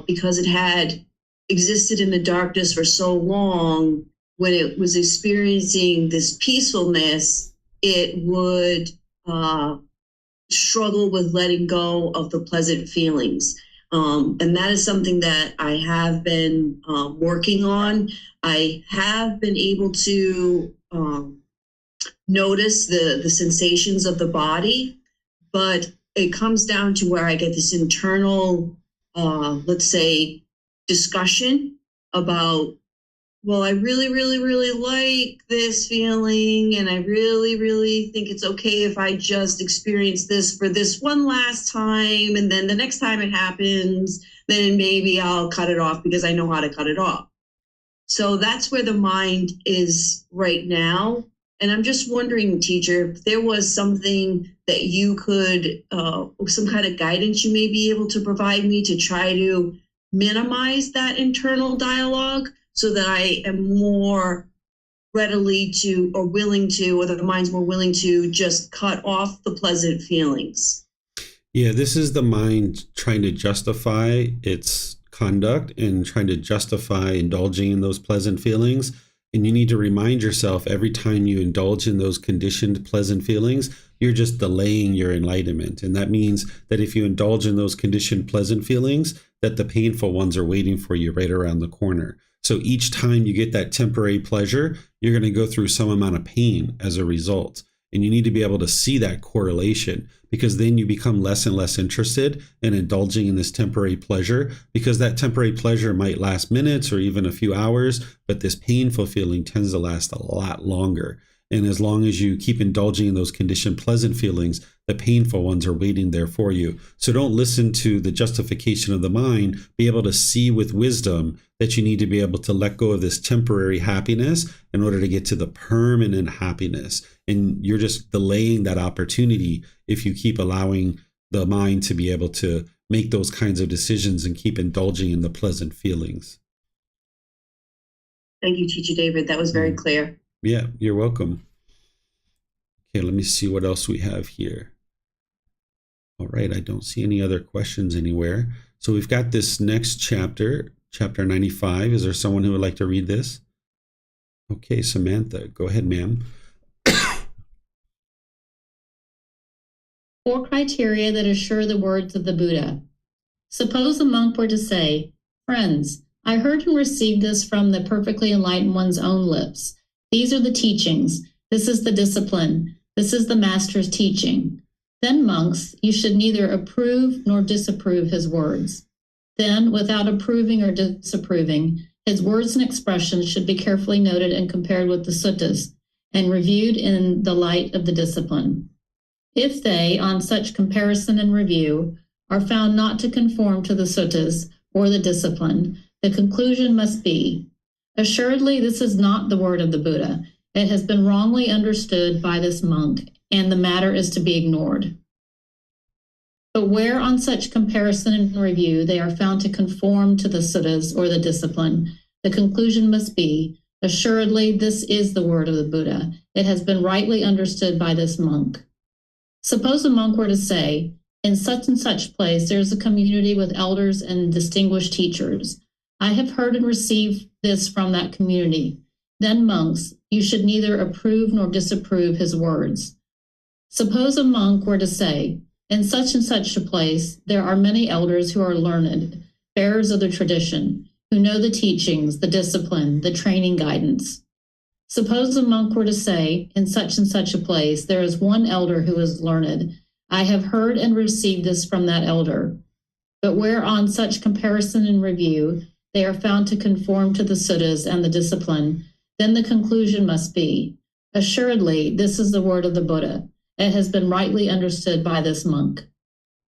[SPEAKER 5] because it had existed in the darkness for so long, when it was experiencing this peacefulness, it would struggle with letting go of the pleasant feelings. And that is something that I have been working on. I have been able to notice the sensations of the body, but it comes down to where I get this internal let's say, discussion about, well, I really, really, really like this feeling, and I really, really think it's okay if I just experience this for this one last time, and then the next time it happens, then maybe I'll cut it off because I know how to cut it off. So that's where the mind is right now. And I'm just wondering, teacher, if there was something that you could, some kind of guidance you may be able to provide me to try to minimize that internal dialogue, so that I am more readily to, or willing to, or the mind's more willing to just cut off the pleasant feelings.
[SPEAKER 1] Yeah, this is the mind trying to justify its conduct and trying to justify indulging in those pleasant feelings. And you need to remind yourself every time you indulge in those conditioned pleasant feelings, you're just delaying your enlightenment. And that means that if you indulge in those conditioned pleasant feelings, that the painful ones are waiting for you right around the corner. So each time you get that temporary pleasure, you're going to go through some amount of pain as a result. And you need to be able to see that correlation, because then you become less and less interested in indulging in this temporary pleasure, because that temporary pleasure might last minutes or even a few hours, but this painful feeling tends to last a lot longer. And as long as you keep indulging in those conditioned pleasant feelings, the painful ones are waiting there for you. So don't listen to the justification of the mind. Be able to see with wisdom that you need to be able to let go of this temporary happiness in order to get to the permanent happiness. And you're just delaying that opportunity if you keep allowing the mind to be able to make those kinds of decisions and keep indulging in the pleasant feelings.
[SPEAKER 5] Thank you, Teacher David. That was very clear.
[SPEAKER 1] Yeah, you're welcome. Okay, let me see what else we have here. All right, I don't see any other questions anywhere. So we've got this next chapter, chapter 95. Is there someone who would like to read this? Okay, Samantha, go ahead, ma'am.
[SPEAKER 6] 4 criteria that assure the words of the Buddha. Suppose a monk were to say, "Friends, I heard and received this from the perfectly enlightened one's own lips. These are the teachings. This is the discipline. This is the master's teaching. Then, monks, you should neither approve nor disapprove his words. Then, without approving or disapproving, his words and expressions should be carefully noted and compared with the suttas and reviewed in the light of the discipline. If they, on such comparison and review, are found not to conform to the suttas or the discipline, the conclusion must be, assuredly, this is not the word of the Buddha. It has been wrongly understood by this monk, and the matter is to be ignored. But where on such comparison and review they are found to conform to the suttas or the discipline, the conclusion must be, assuredly, this is the word of the Buddha. It has been rightly understood by this monk. Suppose a monk were to say, in such and such place there is a community with elders and distinguished teachers. I have heard and received this from that community. Then, monks, you should neither approve nor disapprove his words. Suppose a monk were to say, in such and such a place there are many elders who are learned, bearers of the tradition, who know the teachings, the discipline, the training guidance. Suppose a monk were to say, in such and such a place there is one elder who is learned. I have heard and received this from that elder. But where on such comparison and review they are found to conform to the suttas and the discipline, then the conclusion must be, assuredly, this is the word of the Buddha. It has been rightly understood by this monk.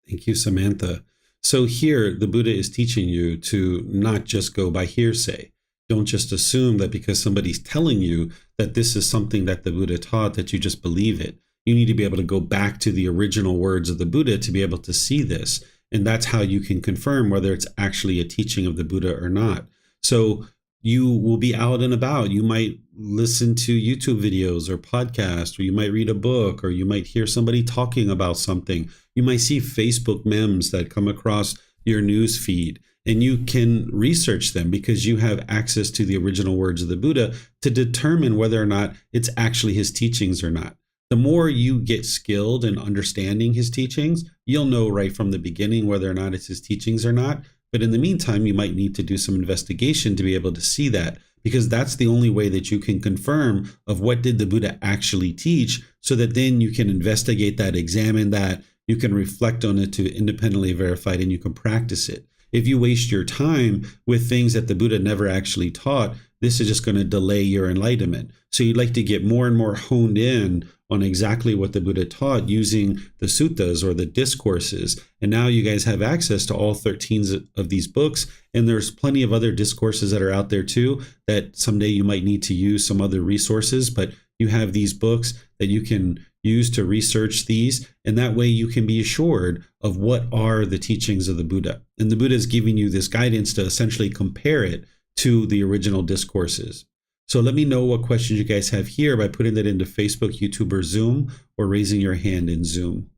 [SPEAKER 1] Thank you, Samantha. So here, the Buddha is teaching you to not just go by hearsay. Don't just assume that because somebody's telling you that this is something that the Buddha taught, that you just believe it. You need to be able to go back to the original words of the Buddha to be able to see this. And that's how you can confirm whether it's actually a teaching of the Buddha or not. So you will be out and about. You might listen to YouTube videos or podcasts, or you might read a book, or you might hear somebody talking about something. You might see Facebook memes that come across your news feed, and you can research them because you have access to the original words of the Buddha to determine whether or not it's actually his teachings or not. The more you get skilled in understanding his teachings, you'll know right from the beginning whether or not it's his teachings or not. But in the meantime, you might need to do some investigation to be able to see that, because that's the only way that you can confirm of what did the Buddha actually teach, so that then you can investigate that, examine that, you can reflect on it to independently verify it, and you can practice it. if you waste your time with things that the Buddha never actually taught, this is just going to delay your enlightenment. So you'd like to get more and more honed in on exactly what the Buddha taught using the suttas or the discourses. And now you guys have access to all 13 of these books. And there's plenty of other discourses that are out there too, that someday you might need to use some other resources, but you have these books that you can use to research these. And that way you can be assured of what are the teachings of the Buddha. And the Buddha is giving you this guidance to essentially compare it to the original discourses. So let me know what questions you guys have here by putting that into Facebook, YouTube, or Zoom, or raising your hand in Zoom.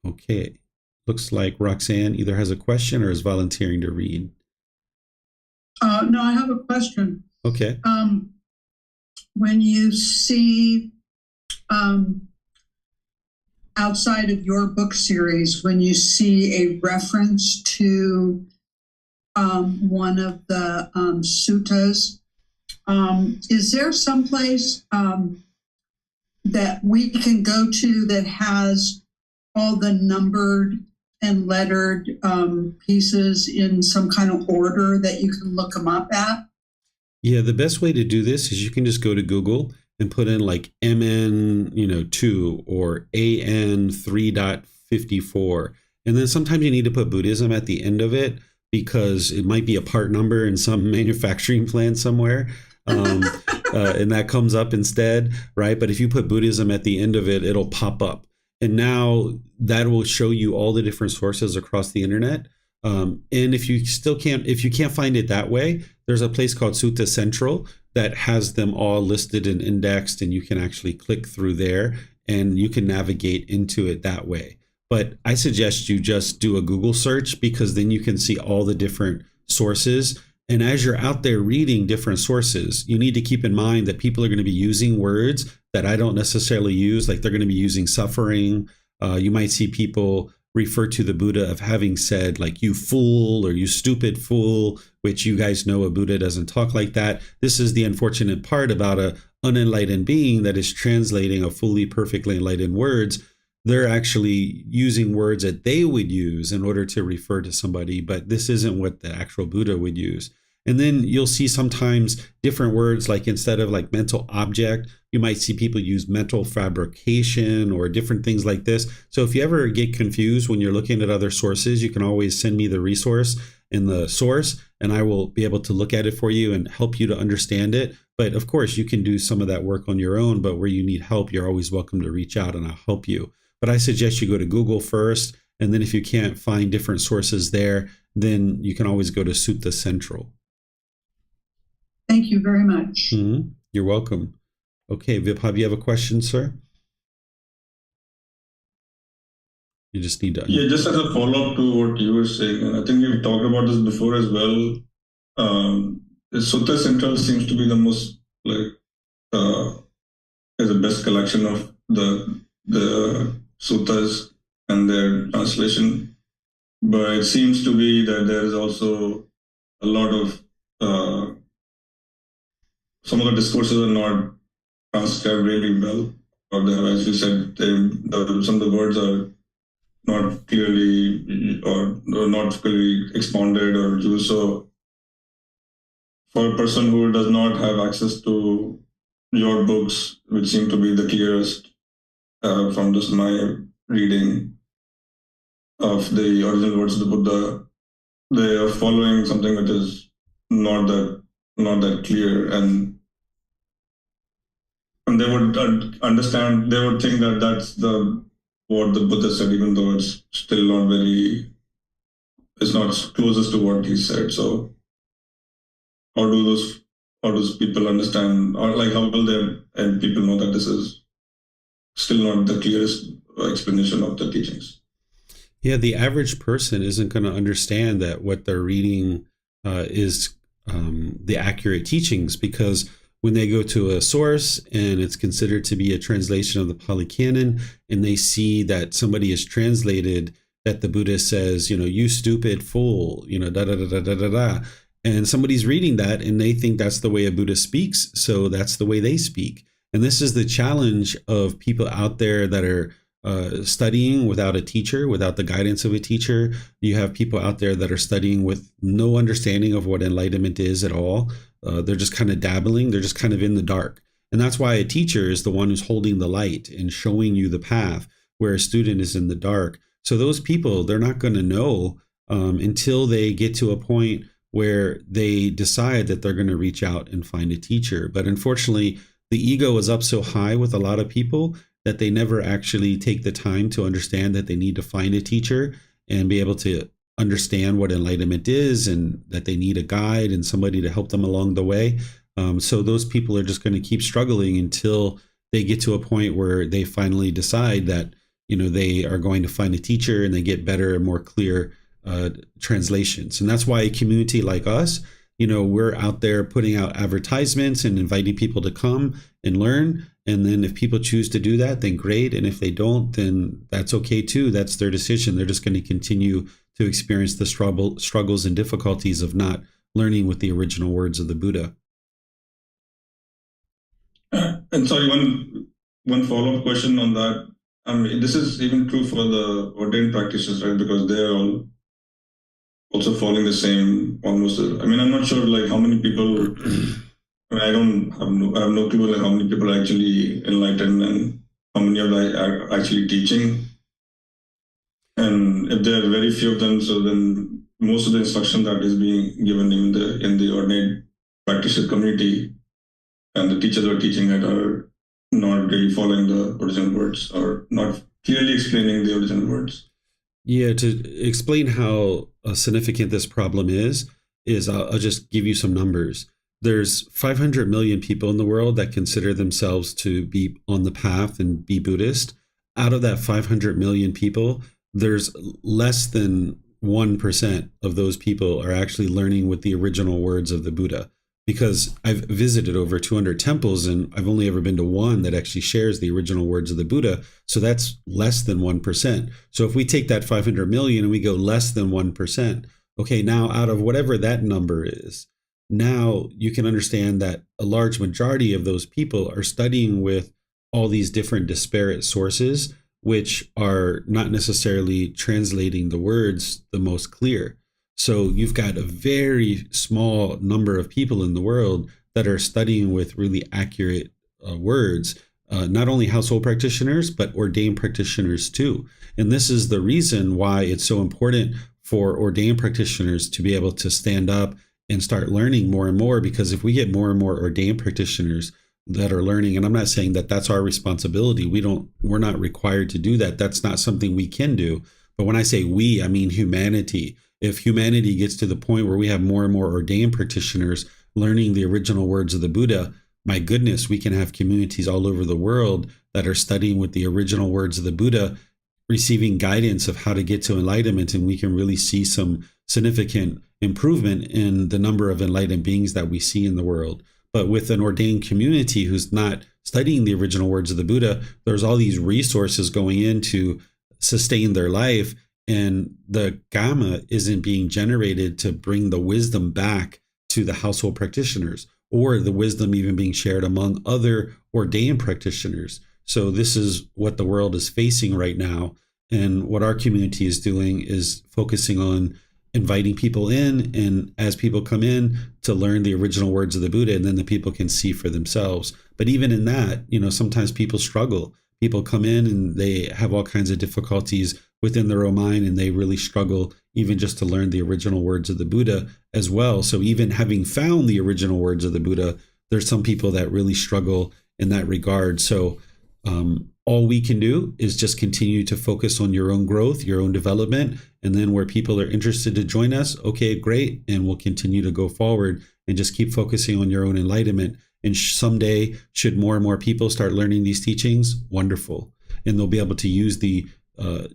[SPEAKER 1] Okay, looks like Roxanne either has a question or is volunteering to read.
[SPEAKER 3] No, I have a question.
[SPEAKER 1] Okay.
[SPEAKER 3] When you see outside of your book series, when you see a reference to one of the suttas, is there someplace that we can go to that has all the numbered and lettered pieces in some kind of order that you can look them up at?
[SPEAKER 1] Yeah, the best way to do this is you can just go to Google and put in like MN, 2 or AN 3.54. And then sometimes you need to put Buddhism at the end of it because it might be a part number in some manufacturing plant somewhere. And that comes up instead, right? But if you put Buddhism at the end of it, it'll pop up. And now that will show you all the different sources across the internet. And if you can't find it that way, there's a place called Sutta Central that has them all listed and indexed, and you can actually click through there and you can navigate into it that way. But I suggest you just do a Google search because then you can see all the different sources. And as you're out there reading different sources, you need to keep in mind that people are going to be using words that I don't necessarily use, like they're going to be using suffering. You might see people refer to the Buddha of having said like, you fool, or you stupid fool, which you guys know a Buddha doesn't talk like that. This is the unfortunate part about a unenlightened being that is translating a fully perfectly enlightened words. They're actually using words that they would use in order to refer to somebody, but this isn't what the actual Buddha would use. And then you'll see sometimes different words, like instead of like mental object, you might see people use mental fabrication or different things like this. So if you ever get confused when you're looking at other sources, you can always send me the resource in the source, and I will be able to look at it for you and help you to understand it. But of course, you can do some of that work on your own, but where you need help, you're always welcome to reach out and I'll help you. But I suggest you go to Google first, and then if you can't find different sources there, then you can always go to Sutta Central.
[SPEAKER 3] Thank you very much.
[SPEAKER 1] Mm-hmm. You're welcome. Okay, Vibhav, you have a question, sir? You just need to...
[SPEAKER 4] Yeah, just as a follow-up to what you were saying, and I think you've talked about this before as well, Sutta Central seems to be the most, is the best collection of the suttas and their translation. But it seems to be that there is also a lot of, some of the discourses are not transcribed really well, or they have, as you said, some of the words are not clearly or not fully expounded or used. So for a person who does not have access to your books, which seem to be the clearest from just my reading of the original words of the Buddha, they are following something that is not that clear, and they would understand, they would think that that's what the Buddha said, even though it's still not it's not closest to what he said. So how do those people understand, or like how will and people know that this is still not the clearest explanation of the teachings?
[SPEAKER 1] Yeah, the average person isn't going to understand that what they're reading is the accurate teachings, because when they go to a source and it's considered to be a translation of the Pali Canon, and they see that somebody has translated that the Buddha says, you stupid fool, da da da da da da da, and somebody's reading that and they think that's the way a Buddha speaks, so that's the way they speak. And this is the challenge of people out there that are studying without a teacher, without the guidance of a teacher. You have people out there that are studying with no understanding of what enlightenment is at all. They're just kind of dabbling. They're just kind of in the dark. And that's why a teacher is the one who's holding the light and showing you the path, where a student is in the dark. So those people, they're not going to know until they get to a point where they decide that they're going to reach out and find a teacher. But unfortunately, the ego is up so high with a lot of people that they never actually take the time to understand that they need to find a teacher and be able to understand what enlightenment is, and that they need a guide and somebody to help them along the way. So those people are just going to keep struggling until they get to a point where they finally decide that, they are going to find a teacher, and they get better and more clear translations. And that's why a community like us, we're out there putting out advertisements and inviting people to come and learn. And then if people choose to do that, then great. And if they don't, then that's okay too. That's their decision. They're just going to continue to experience the struggles and difficulties of not learning with the original words of the Buddha.
[SPEAKER 4] And sorry, one follow-up question on that. I mean, this is even true for the ordained practitioners, right? Because they're all also following the same almost. I mean, I'm not sure like how many people. I have no clue like how many people are actually enlightened and how many are actually teaching. And if there are very few of them, so then most of the instruction that is being given in the ordained practitioner community, and the teachers are teaching it are not really following the original words or not clearly explaining the original words.
[SPEAKER 1] Yeah, to explain how significant this problem is I'll just give you some numbers. There's 500 million people in the world that consider themselves to be on the path and be Buddhist. Out of that 500 million people, there's less than 1% of those people are actually learning with the original words of the Buddha. Because I've visited over 200 temples, and I've only ever been to one that actually shares the original words of the Buddha. So that's less than 1%. So if we take that 500 million and we go less than 1%, okay, now out of whatever that number is, now you can understand that a large majority of those people are studying with all these different disparate sources, which are not necessarily translating the words the most clear. So you've got a very small number of people in the world that are studying with really accurate words, not only household practitioners, but ordained practitioners too. And this is the reason why it's so important for ordained practitioners to be able to stand up and start learning more and more, because if we get more and more ordained practitioners that are learning, and I'm not saying that that's our responsibility, we're not required to do that. That's not something we can do. But when I say we, I mean humanity. If humanity gets to the point where we have more and more ordained practitioners learning the original words of the Buddha, my goodness, we can have communities all over the world that are studying with the original words of the Buddha, receiving guidance of how to get to enlightenment, and we can really see some significant improvement in the number of enlightened beings that we see in the world. But with an ordained community who's not studying the original words of the Buddha, there's all these resources going in to sustain their life, and the Dhamma isn't being generated to bring the wisdom back to the household practitioners, or the wisdom even being shared among other ordained practitioners. So this is what the world is facing right now. And what our community is doing is focusing on inviting people in, and as people come in, to learn the original words of the Buddha, and then the people can see for themselves. But even in that, sometimes people struggle. People come in and they have all kinds of difficulties within their own mind, and they really struggle even just to learn the original words of the Buddha as well. So even having found the original words of the Buddha, there's some people that really struggle in that regard. So all we can do is just continue to focus on your own growth, your own development, and then where people are interested to join us, okay, great, and we'll continue to go forward and just keep focusing on your own enlightenment. And someday, should more and more people start learning these teachings, wonderful, and they'll be able to use the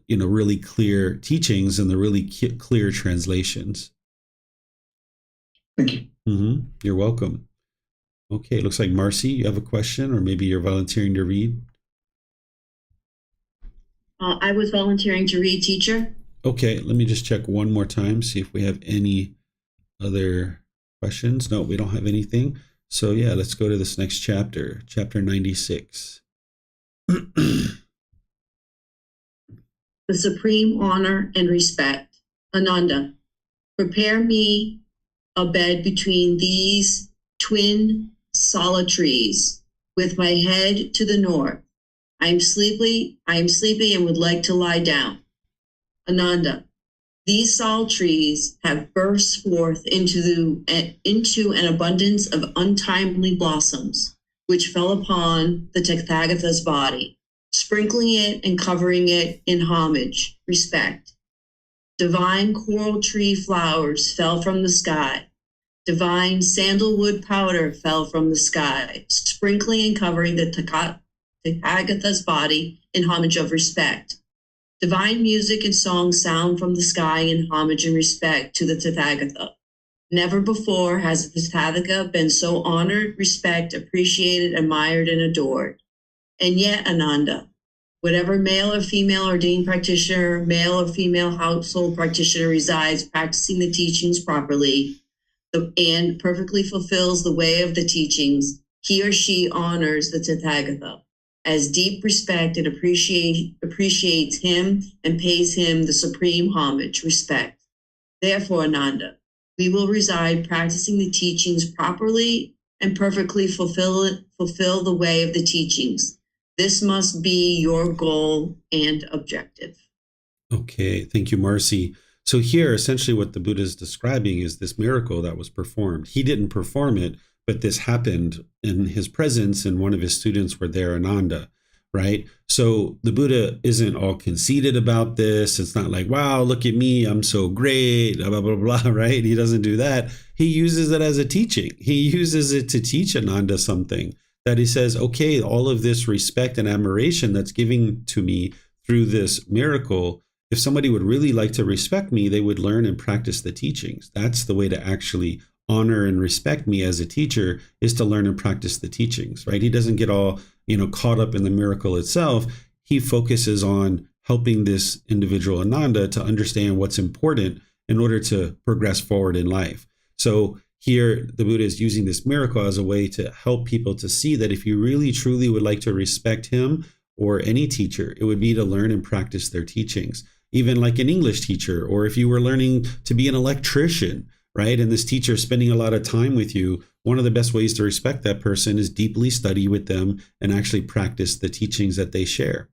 [SPEAKER 1] really clear teachings and the really clear translations.
[SPEAKER 4] Thank you.
[SPEAKER 1] Mm-hmm. You're welcome. Okay, looks like Marcy, you have a question, or maybe you're volunteering to read.
[SPEAKER 5] I was volunteering to read, teacher.
[SPEAKER 1] Okay, let me just check one more time, see if we have any other questions. No, we don't have anything. So yeah, let's go to this next chapter, chapter 96.
[SPEAKER 5] the supreme honor and respect. Ananda, prepare me a bed between these twin solid trees, with my head to the north. I am sleepy and would like to lie down. Ananda, these sal trees have burst forth into an abundance of untimely blossoms, which fell upon the Tathagata's body, sprinkling it and covering it in homage, respect. Divine coral tree flowers fell from the sky. Divine sandalwood powder fell from the sky, sprinkling and covering the Tathagata's body in homage of respect. Divine music and song sound from the sky in homage and respect to the Tathagata. Never before has the Tathagata been so honored, respected, appreciated, admired, and adored. And yet, Ananda, whatever male or female ordained practitioner, male or female household practitioner resides practicing the teachings properly and perfectly fulfills the way of the teachings, he or she honors the Tathagata as deep respect and appreciates him and pays him the supreme homage, respect. Therefore, Ananda, we will reside practicing the teachings properly and perfectly fulfill the way of the teachings. This must be your goal and objective.
[SPEAKER 1] Okay, thank you, Marcy. So here, essentially what the Buddha is describing is this miracle that was performed. He didn't perform it, but this happened in his presence, and one of his students were there, Ananda, right? So the Buddha isn't all conceited about this. It's not like, wow, look at me, I'm so great, blah, blah, blah, blah, right? He doesn't do that. He uses it as a teaching. He uses it to teach Ananda something, that he says, okay, all of this respect and admiration that's giving to me through this miracle, if somebody would really like to respect me, they would learn and practice the teachings. That's the way to actually honor and respect me as a teacher, is to learn and practice the teachings, right? He doesn't get all, caught up in the miracle itself. He focuses on helping this individual Ananda to understand what's important in order to progress forward in life. So here, the Buddha is using this miracle as a way to help people to see that if you really truly would like to respect him or any teacher, it would be to learn and practice their teachings. Even like an English teacher, or if you were learning to be an electrician, right? And this teacher is spending a lot of time with you, one of the best ways to respect that person is deeply study with them and actually practice the teachings that they share.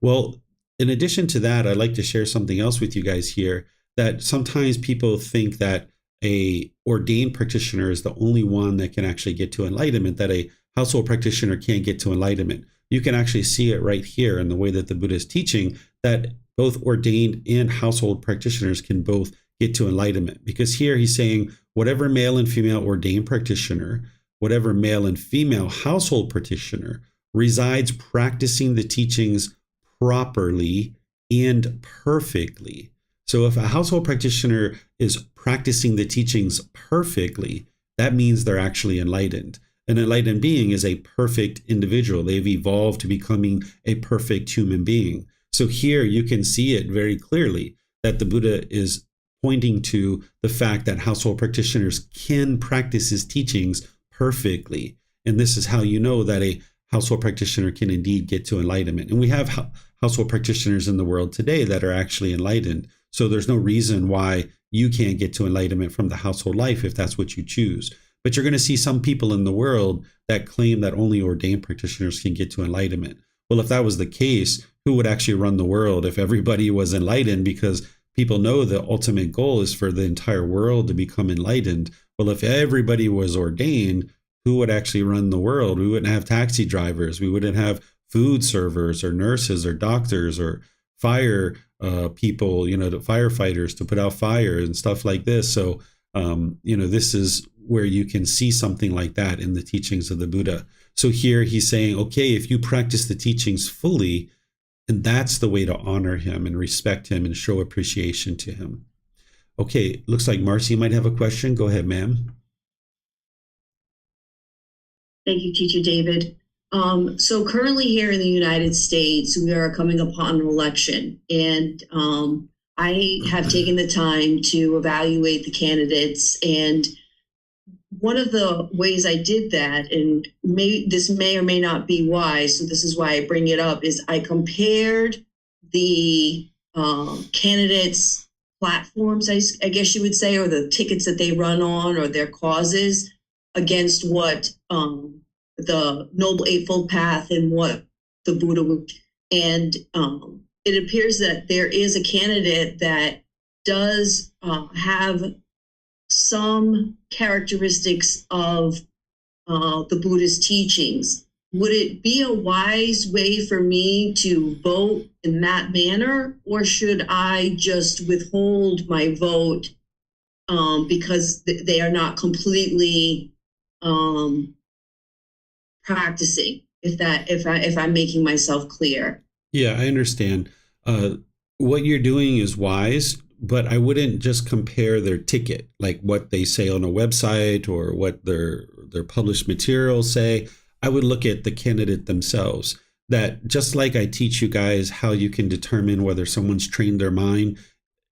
[SPEAKER 1] Well, in addition to that, I'd like to share something else with you guys here, that sometimes people think that a ordained practitioner is the only one that can actually get to enlightenment, that a household practitioner can't get to enlightenment. You can actually see it right here in the way that the Buddha is teaching, that both ordained and household practitioners can both get to enlightenment. Because here he's saying whatever male and female ordained practitioner, whatever male and female household practitioner resides practicing the teachings properly and perfectly. So if a household practitioner is practicing the teachings perfectly, that means they're actually enlightened. An enlightened being is a perfect individual. They've evolved to becoming a perfect human being. So here you can see it very clearly that the Buddha is pointing to the fact that household practitioners can practice his teachings perfectly. And this is how you know that a household practitioner can indeed get to enlightenment. And we have household practitioners in the world today that are actually enlightened. So there's no reason why you can't get to enlightenment from the household life if that's what you choose. But you're going to see some people in the world that claim that only ordained practitioners can get to enlightenment. Well, if that was the case, who would actually run the world if everybody was enlightened? Because people know the ultimate goal is for the entire world to become enlightened. Well, if everybody was ordained, who would actually run the world? We wouldn't have taxi drivers. We wouldn't have food servers or nurses or doctors or fire people, the firefighters to put out fire and stuff like this. So, this is where you can see something like that in the teachings of the Buddha. So here he's saying, okay, if you practice the teachings fully, and that's the way to honor him and respect him and show appreciation to him. Okay, looks like Marcy might have a question. Go ahead, ma'am.
[SPEAKER 5] Thank you, Teacher David. So currently here in the United States, we are coming upon an election, and I have taken the time to evaluate the candidates. And one of the ways I did that, and this may or may not be wise, so this is why I bring it up, is I compared the candidates' platforms, I guess you would say, or the tickets that they run on, or their causes against what the Noble Eightfold Path and what the Buddha would. And it appears that there is a candidate that does have some characteristics of the Buddha's teachings. Would it be a wise way for me to vote in that manner, or should I just withhold my vote because they are not completely practicing? If I'm making myself clear.
[SPEAKER 1] Yeah, I understand. What you're doing is wise, but I wouldn't just compare their ticket, like what they say on a website or what their published materials say. I would look at the candidate themselves. That just like I teach you guys how you can determine whether someone's trained their mind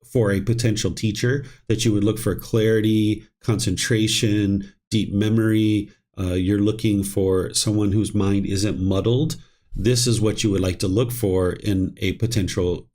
[SPEAKER 1] for a potential teacher, that you would look for clarity, concentration, deep memory. You're looking for someone whose mind isn't muddled. This is what you would like to look for in a potential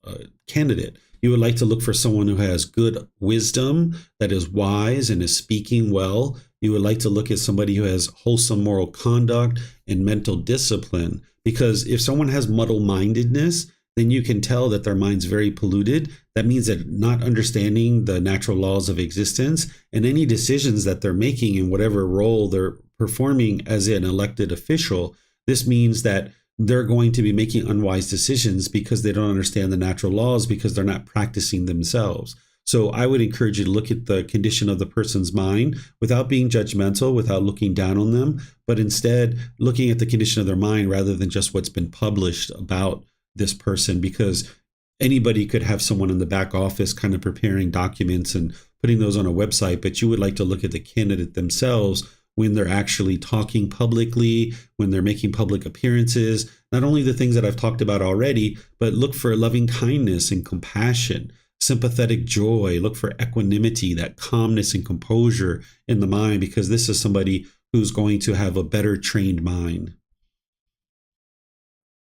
[SPEAKER 1] candidate. You would like to look for someone who has good wisdom, that is wise and is speaking well. You would like to look at somebody who has wholesome moral conduct and mental discipline. Because if someone has muddle-mindedness, then you can tell that their mind's very polluted. That means that not understanding the natural laws of existence and any decisions that they're making in whatever role they're performing as an elected official, this means that they're going to be making unwise decisions because they don't understand the natural laws, because they're not practicing themselves. So I would encourage you to look at the condition of the person's mind without being judgmental, without looking down on them, but instead looking at the condition of their mind rather than just what's been published about this person, because anybody could have someone in the back office kind of preparing documents and putting those on a website, but you would like to look at the candidate themselves when they're actually talking publicly, when they're making public appearances, not only the things that I've talked about already, but look for loving kindness and compassion, sympathetic joy, look for equanimity, that calmness and composure in the mind, because this is somebody who's going to have a better trained mind.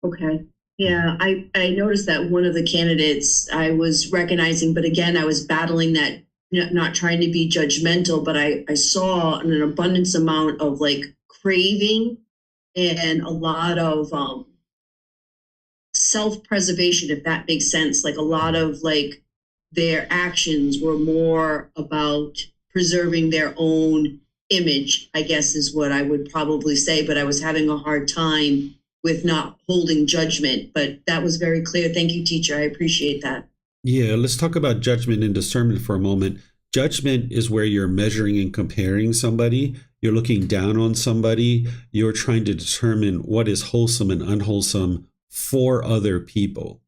[SPEAKER 5] Okay. Yeah, I noticed that one of the candidates I was recognizing, but again, I was battling that, not trying to be judgmental, but I saw an abundance amount of like craving and a lot of self-preservation, if that makes sense. Like a lot of like their actions were more about preserving their own image, I guess is what I would probably say, but I was having a hard time with not holding judgment. But that was very clear. Thank you, teacher. I appreciate that.
[SPEAKER 1] Yeah, let's talk about judgment and discernment for a moment. Judgment is where you're measuring and comparing somebody. You're looking down on somebody. You're trying to determine what is wholesome and unwholesome for other people.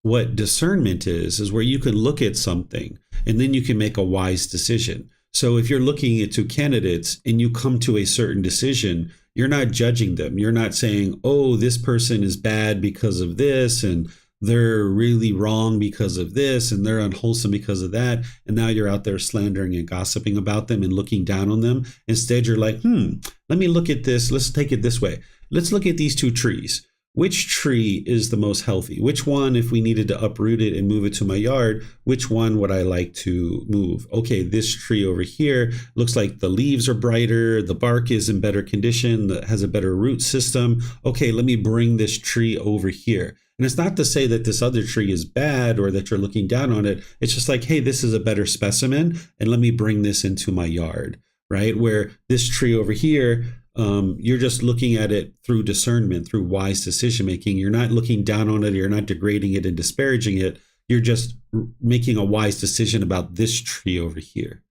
[SPEAKER 1] What discernment is where you can look at something and then you can make a wise decision. So if you're looking at two candidates and you come to a certain decision, you're not judging them. You're not saying, oh, this person is bad because of this, and they're really wrong because of this, and they're unwholesome because of that. And now you're out there slandering and gossiping about them and looking down on them. Instead, you're like, let me look at this. Let's take it this way. Let's look at these two trees. Which tree is the most healthy? Which one, if we needed to uproot it and move it to my yard, which one would I like to move? Okay, this tree over here looks like the leaves are brighter, the bark is in better condition, has a better root system. Okay, let me bring this tree over here. And it's not to say that this other tree is bad or that you're looking down on it. It's just like, hey, this is a better specimen, and let me bring this into my yard, right? Where this tree over here, you're just looking at it through discernment, through wise decision making. You're not looking down on it. You're not degrading it and disparaging it. You're just making a wise decision about this tree over here.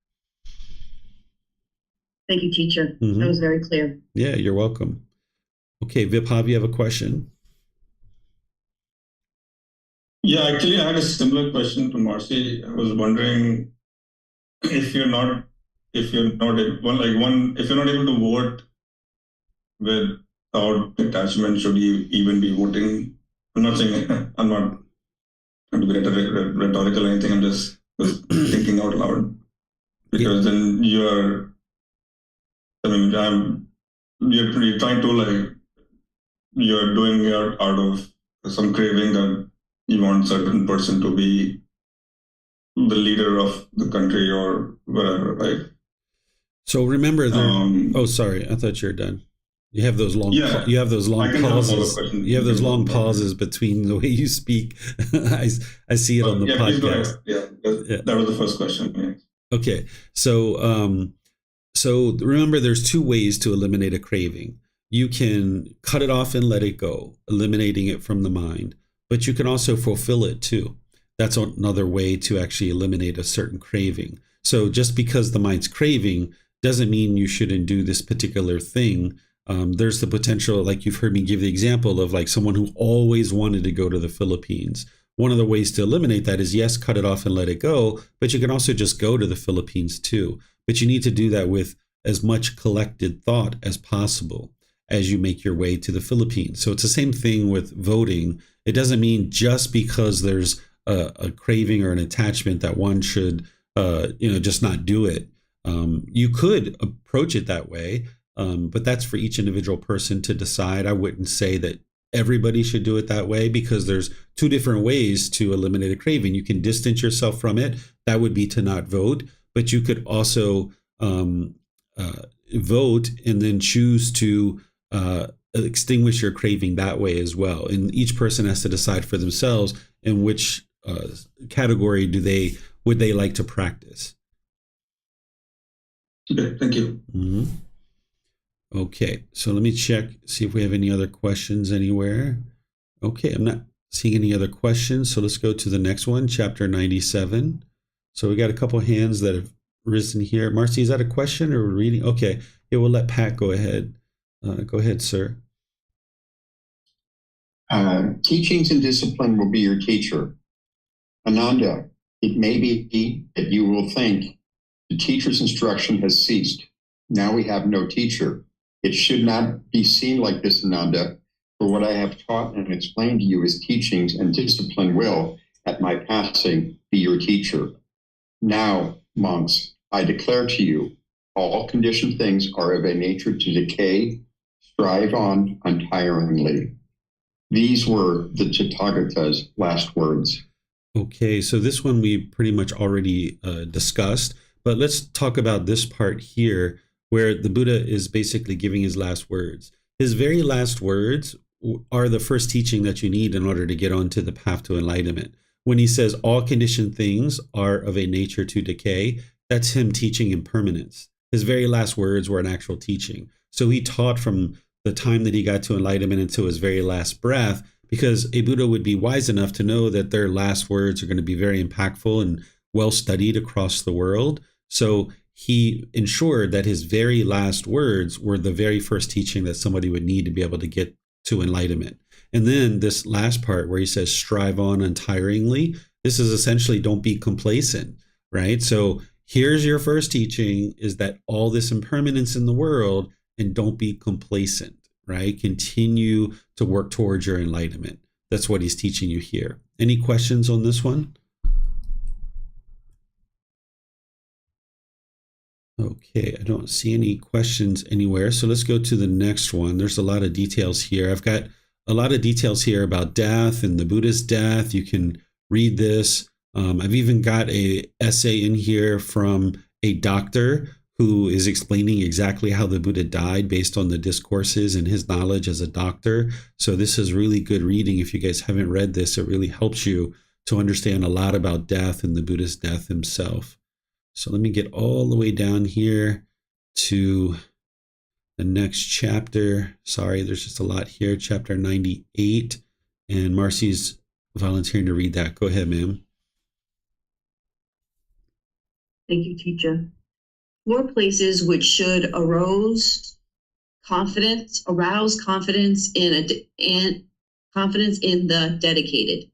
[SPEAKER 5] Thank you, teacher. That was very clear.
[SPEAKER 1] Yeah, you're welcome. Okay, Vibhav, you have a question?
[SPEAKER 4] Yeah, actually, I had a similar question to Marcy. I was wondering if you're not able to vote without attachment, should you even be voting? I'm not saying I'm not trying to be rhetorical or anything. I'm just thinking out loud, because then you're trying to, like, you're doing it out of some craving that you want certain person to be the leader of the country or whatever, right?
[SPEAKER 1] So remember oh, sorry, I thought you were done. You have those long you have those long pauses. You have those long pauses between the way you speak. I see it on the podcast.
[SPEAKER 4] That was the first question. Yeah.
[SPEAKER 1] Okay. So remember, there's two ways to eliminate a craving. You can cut it off and let it go, eliminating it from the mind, but you can also fulfill it too. That's another way to actually eliminate a certain craving. So just because the mind's craving doesn't mean you shouldn't do this particular thing. There's the potential, like you've heard me give the example of like someone who always wanted to go to the Philippines. One of the ways to eliminate that is, yes, cut it off and let it go, but you can also just go to the Philippines too. But you need to do that with as much collected thought as possible as you make your way to the Philippines. So it's the same thing with voting. It doesn't mean just because there's a craving or an attachment that one should, just not do it. You could approach it that way, but that's for each individual person to decide. I wouldn't say that everybody should do it that way, because there's two different ways to eliminate a craving. You can distance yourself from it. That would be to not vote, but you could also vote and then choose to extinguish your craving that way as well. And each person has to decide for themselves in which category would they like to practice.
[SPEAKER 4] Okay, thank you.
[SPEAKER 1] Mm-hmm. Okay, so let me check, see if we have any other questions anywhere. Okay, I'm not seeing any other questions, so let's go to the next one, chapter 97. So we got a couple hands that have risen here. Marcy, is that a question or reading? Okay, yeah, we'll let Pat go ahead. Go ahead, sir.
[SPEAKER 7] Teachings and discipline will be your teacher. Ananda, it may be that you will think the teacher's instruction has ceased. Now we have no teacher. It should not be seen like this, Ananda, for what I have taught and explained to you as teachings and discipline will, at my passing, be your teacher. Now, monks, I declare to you, all conditioned things are of a nature to decay. Strive on untiringly. These were the Tathagata's last words.
[SPEAKER 1] Okay, so this one we pretty much already discussed, but let's talk about this part here where the Buddha is basically giving his last words. His very last words are the first teaching that you need in order to get onto the path to enlightenment. When he says all conditioned things are of a nature to decay, that's him teaching impermanence. His very last words were an actual teaching. So he taught from the time that he got to enlightenment until his very last breath, because a Buddha would be wise enough to know that their last words are going to be very impactful and well studied across the world. So he ensured that his very last words were the very first teaching that somebody would need to be able to get to enlightenment. And then this last part where he says, strive on untiringly, this is essentially don't be complacent, right? So here's your first teaching, is that all this impermanence in the world, and don't be complacent, right? Continue to work towards your enlightenment. That's what he's teaching you here. Any questions on this one? Okay, I don't see any questions anywhere. So let's go to the next one. There's a lot of details here. I've got a lot of details here about death and the Buddha's death. You can read this. I've even got an essay in here from a doctor who is explaining exactly how the Buddha died based on the discourses and his knowledge as a doctor. So this is really good reading. If you guys haven't read this, it really helps you to understand a lot about death and the Buddha's death himself. So let me get all the way down here to the next chapter. Sorry, there's just a lot here. Chapter 98. And Marcy's volunteering to read that. Go ahead, ma'am.
[SPEAKER 5] Thank you, teacher. 4 places which should arouse confidence in the dedicated.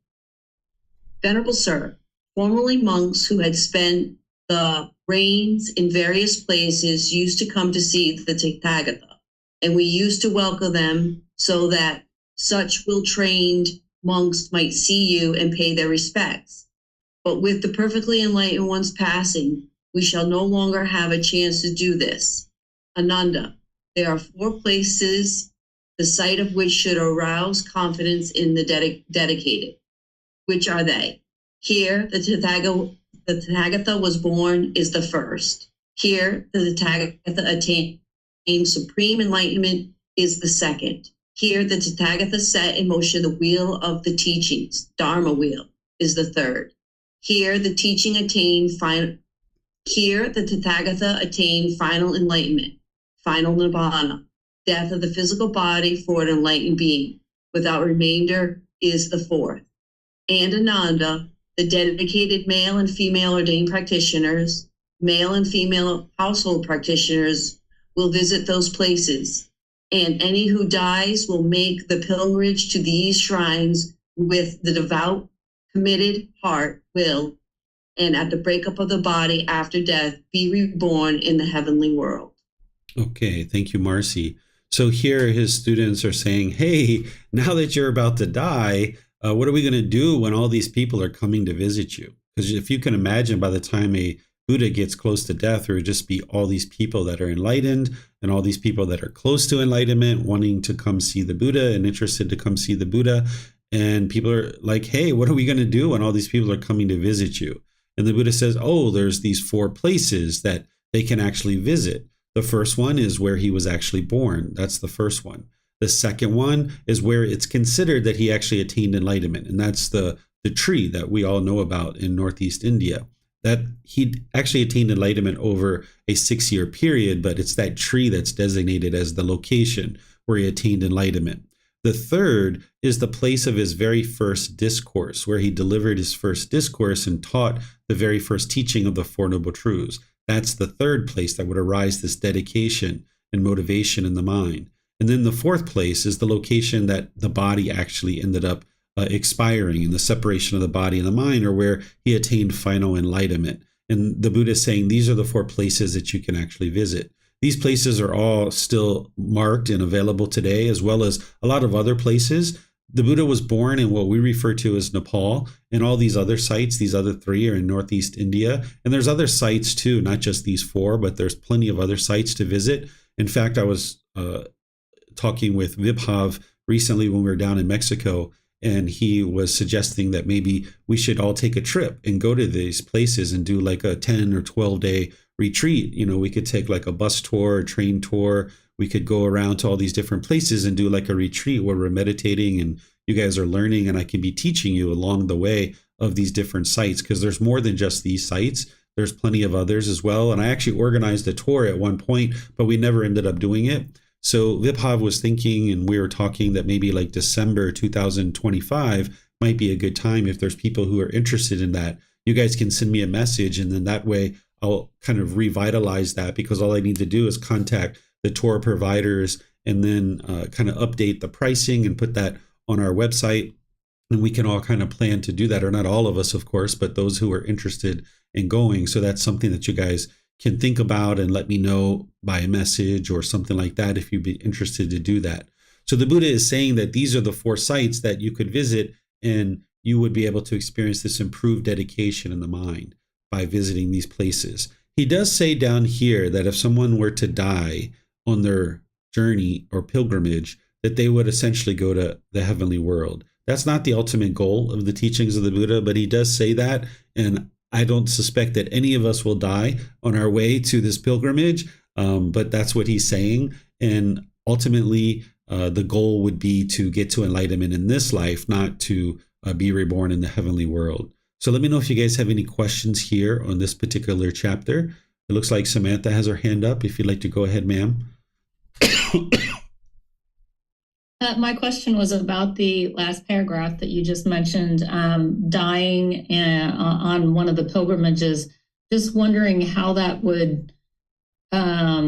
[SPEAKER 5] Venerable Sir, formerly monks who had spent the rains in various places used to come to see the Tathagata, and we used to welcome them so that such well-trained monks might see you and pay their respects. But with the perfectly enlightened one's passing, we shall no longer have a chance to do this. Ananda, there are 4 places, the sight of which should arouse confidence in the dedicated. Which are they? Here, the Tathagata was born is the first. Here, the Tathagata attained supreme enlightenment is the second. Here, the Tathagata set in motion the wheel of the teachings, Dharma wheel, is the third. Here, the teaching attained final. Here, the Tathagata attained final enlightenment, final nibbana, death of the physical body for an enlightened being, without remainder, is the fourth. And Ananda, the dedicated male and female ordained practitioners, male and female household practitioners will visit those places, and any who dies will make the pilgrimage to these shrines with the devout, committed heart, will, and at the breakup of the body after death, be reborn in the heavenly world.
[SPEAKER 1] Okay, thank you, Marcy. So here his students are saying, hey, now that you're about to die, what are we going to do when all these people are coming to visit you? Because if you can imagine, by the time a Buddha gets close to death, there would just be all these people that are enlightened and all these people that are close to enlightenment wanting to come see the Buddha and interested to come see the Buddha. And people are like, hey, what are we going to do when all these people are coming to visit you? And the Buddha says, oh, there's these 4 places that they can actually visit. The first one is where he was actually born. That's the first one. The second one is where it's considered that he actually attained enlightenment. And that's the tree that we all know about in Northeast India. That he actually attained enlightenment over a 6-year period, but it's that tree that's designated as the location where he attained enlightenment. The third is the place of his very first discourse, where he delivered his first discourse and taught the very first teaching of the Four Noble Truths. That's the third place that would arise this dedication and motivation in the mind. And then the fourth place is the location that the body actually ended up expiring, in the separation of the body and the mind, or where he attained final enlightenment. And the Buddha is saying these are the 4 places that you can actually visit. These places are all still marked and available today, as well as a lot of other places. The Buddha was born in what we refer to as Nepal, and all these other sites, these other 3 are in Northeast India. And there's other sites too, not just these 4, but there's plenty of other sites to visit. In fact, I was talking with Vibhav recently when we were down in Mexico, and he was suggesting that maybe we should all take a trip and go to these places and do like a 10 or 12 day retreat. You know, we could take like a bus tour, a train tour. We could go around to all these different places and do like a retreat where we're meditating and you guys are learning, and I can be teaching you along the way of these different sites, because there's more than just these sites. There's plenty of others as well. And I actually organized a tour at one point, but we never ended up doing it. So Vibhav was thinking, and we were talking, that maybe like December 2025 might be a good time. If there's people who are interested in that, you guys can send me a message, and then that way I'll kind of revitalize that, because all I need to do is contact the tour providers and then kind of update the pricing and put that on our website. And we can all kind of plan to do that, or not all of us, of course, but those who are interested in going. So that's something that you guys can think about and let me know by a message or something like that if you'd be interested to do that. So the Buddha is saying that these are the 4 sites that you could visit, and you would be able to experience this improved dedication in the mind by visiting these places. He does say down here that if someone were to die on their journey or pilgrimage, that they would essentially go to the heavenly world. That's not the ultimate goal of the teachings of the Buddha, but he does say that, and I don't suspect that any of us will die on our way to this pilgrimage, but that's what he's saying. And ultimately, the goal would be to get to enlightenment in this life, not to be reborn in the heavenly world. So let me know if you guys have any questions here on this particular chapter. It looks like Samantha has her hand up. If you'd like to go ahead, ma'am.
[SPEAKER 6] My question was about the last paragraph that you just mentioned, dying on one of the pilgrimages. Just wondering how that would, I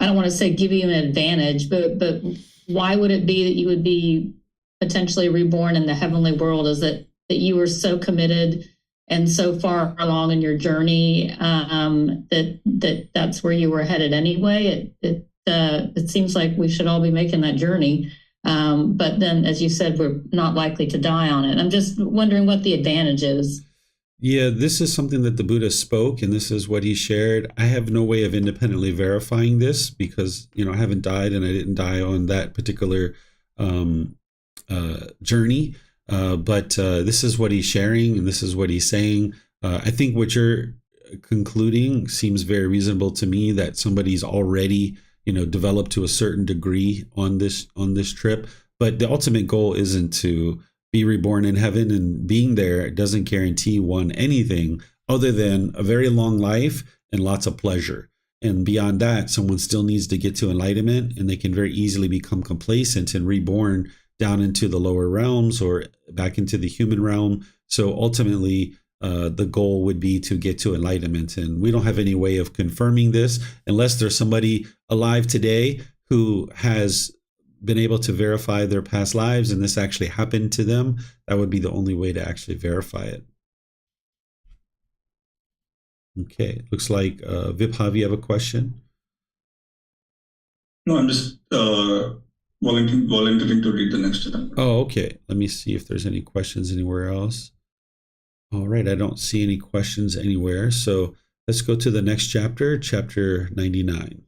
[SPEAKER 6] don't want to say give you an advantage, but why would it be that you would be potentially reborn in the heavenly world? Is it that you were so committed and so far along in your journey that's where you were headed anyway? It seems like we should all be making that journey. But then, as you said, we're not likely to die on it. I'm just wondering what the advantage is.
[SPEAKER 1] Yeah, this is something that the Buddha spoke, and this is what he shared. I have no way of independently verifying this because, I haven't died and I didn't die on that particular journey. but this is what he's sharing, and this is what he's saying. I think what you're concluding seems very reasonable to me, that somebody's already, developed to a certain degree on this trip. But the ultimate goal isn't to be reborn in heaven, and being there doesn't guarantee one anything other than a very long life and lots of pleasure. And beyond that, someone still needs to get to enlightenment, and they can very easily become complacent and reborn down into the lower realms or back into the human realm. So ultimately, the goal would be to get to enlightenment. And we don't have any way of confirming this unless there's somebody alive today who has been able to verify their past lives and this actually happened to them. That would be the only way to actually verify it. Okay, looks like Vibhav, you have a question?
[SPEAKER 4] No, I'm just volunteering to read the next chapter.
[SPEAKER 1] Oh, okay. Let me see if there's any questions anywhere else. All right, I don't see any questions anywhere. So let's go to the next chapter, chapter 99.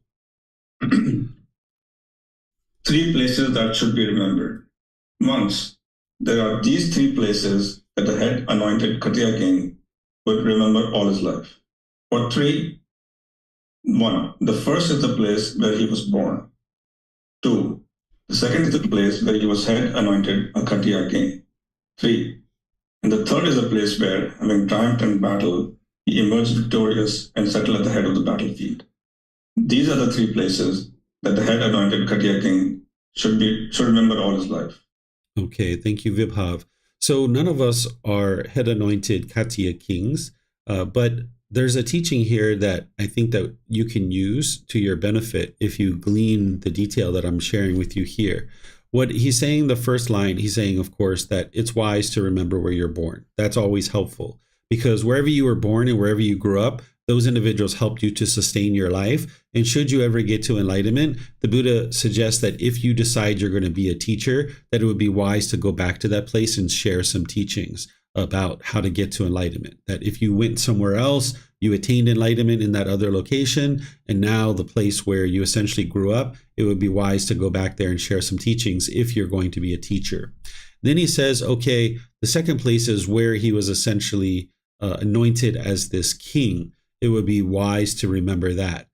[SPEAKER 4] 3 places that should be remembered. Once, there are these 3 places that the head anointed Katiya king would remember all his life. What 3? 1. The first is the place where he was born. 2. The second is the place where he was head anointed a Katiya king. 3. And the third is the place where, having triumphed in battle, he emerged victorious and settled at the head of the battlefield. These are the 3 places that the head anointed Katiya king should remember all his life.
[SPEAKER 1] Okay, thank you, Vibhav. So none of us are head anointed Katiya kings, but there's a teaching here that I think that you can use to your benefit if you glean the detail that I'm sharing with you here. What he's saying, the first line, he's saying, of course, that it's wise to remember where you're born. That's always helpful, because wherever you were born and wherever you grew up, those individuals helped you to sustain your life. And should you ever get to enlightenment, the Buddha suggests that if you decide you're going to be a teacher, that it would be wise to go back to that place and share some teachings about how to get to enlightenment. That if you went somewhere else, you attained enlightenment in that other location, and now the place where you essentially grew up, it would be wise to go back there and share some teachings if you're going to be a teacher. Then he says, okay, the second place is where he was essentially anointed as this king. It would be wise to remember that.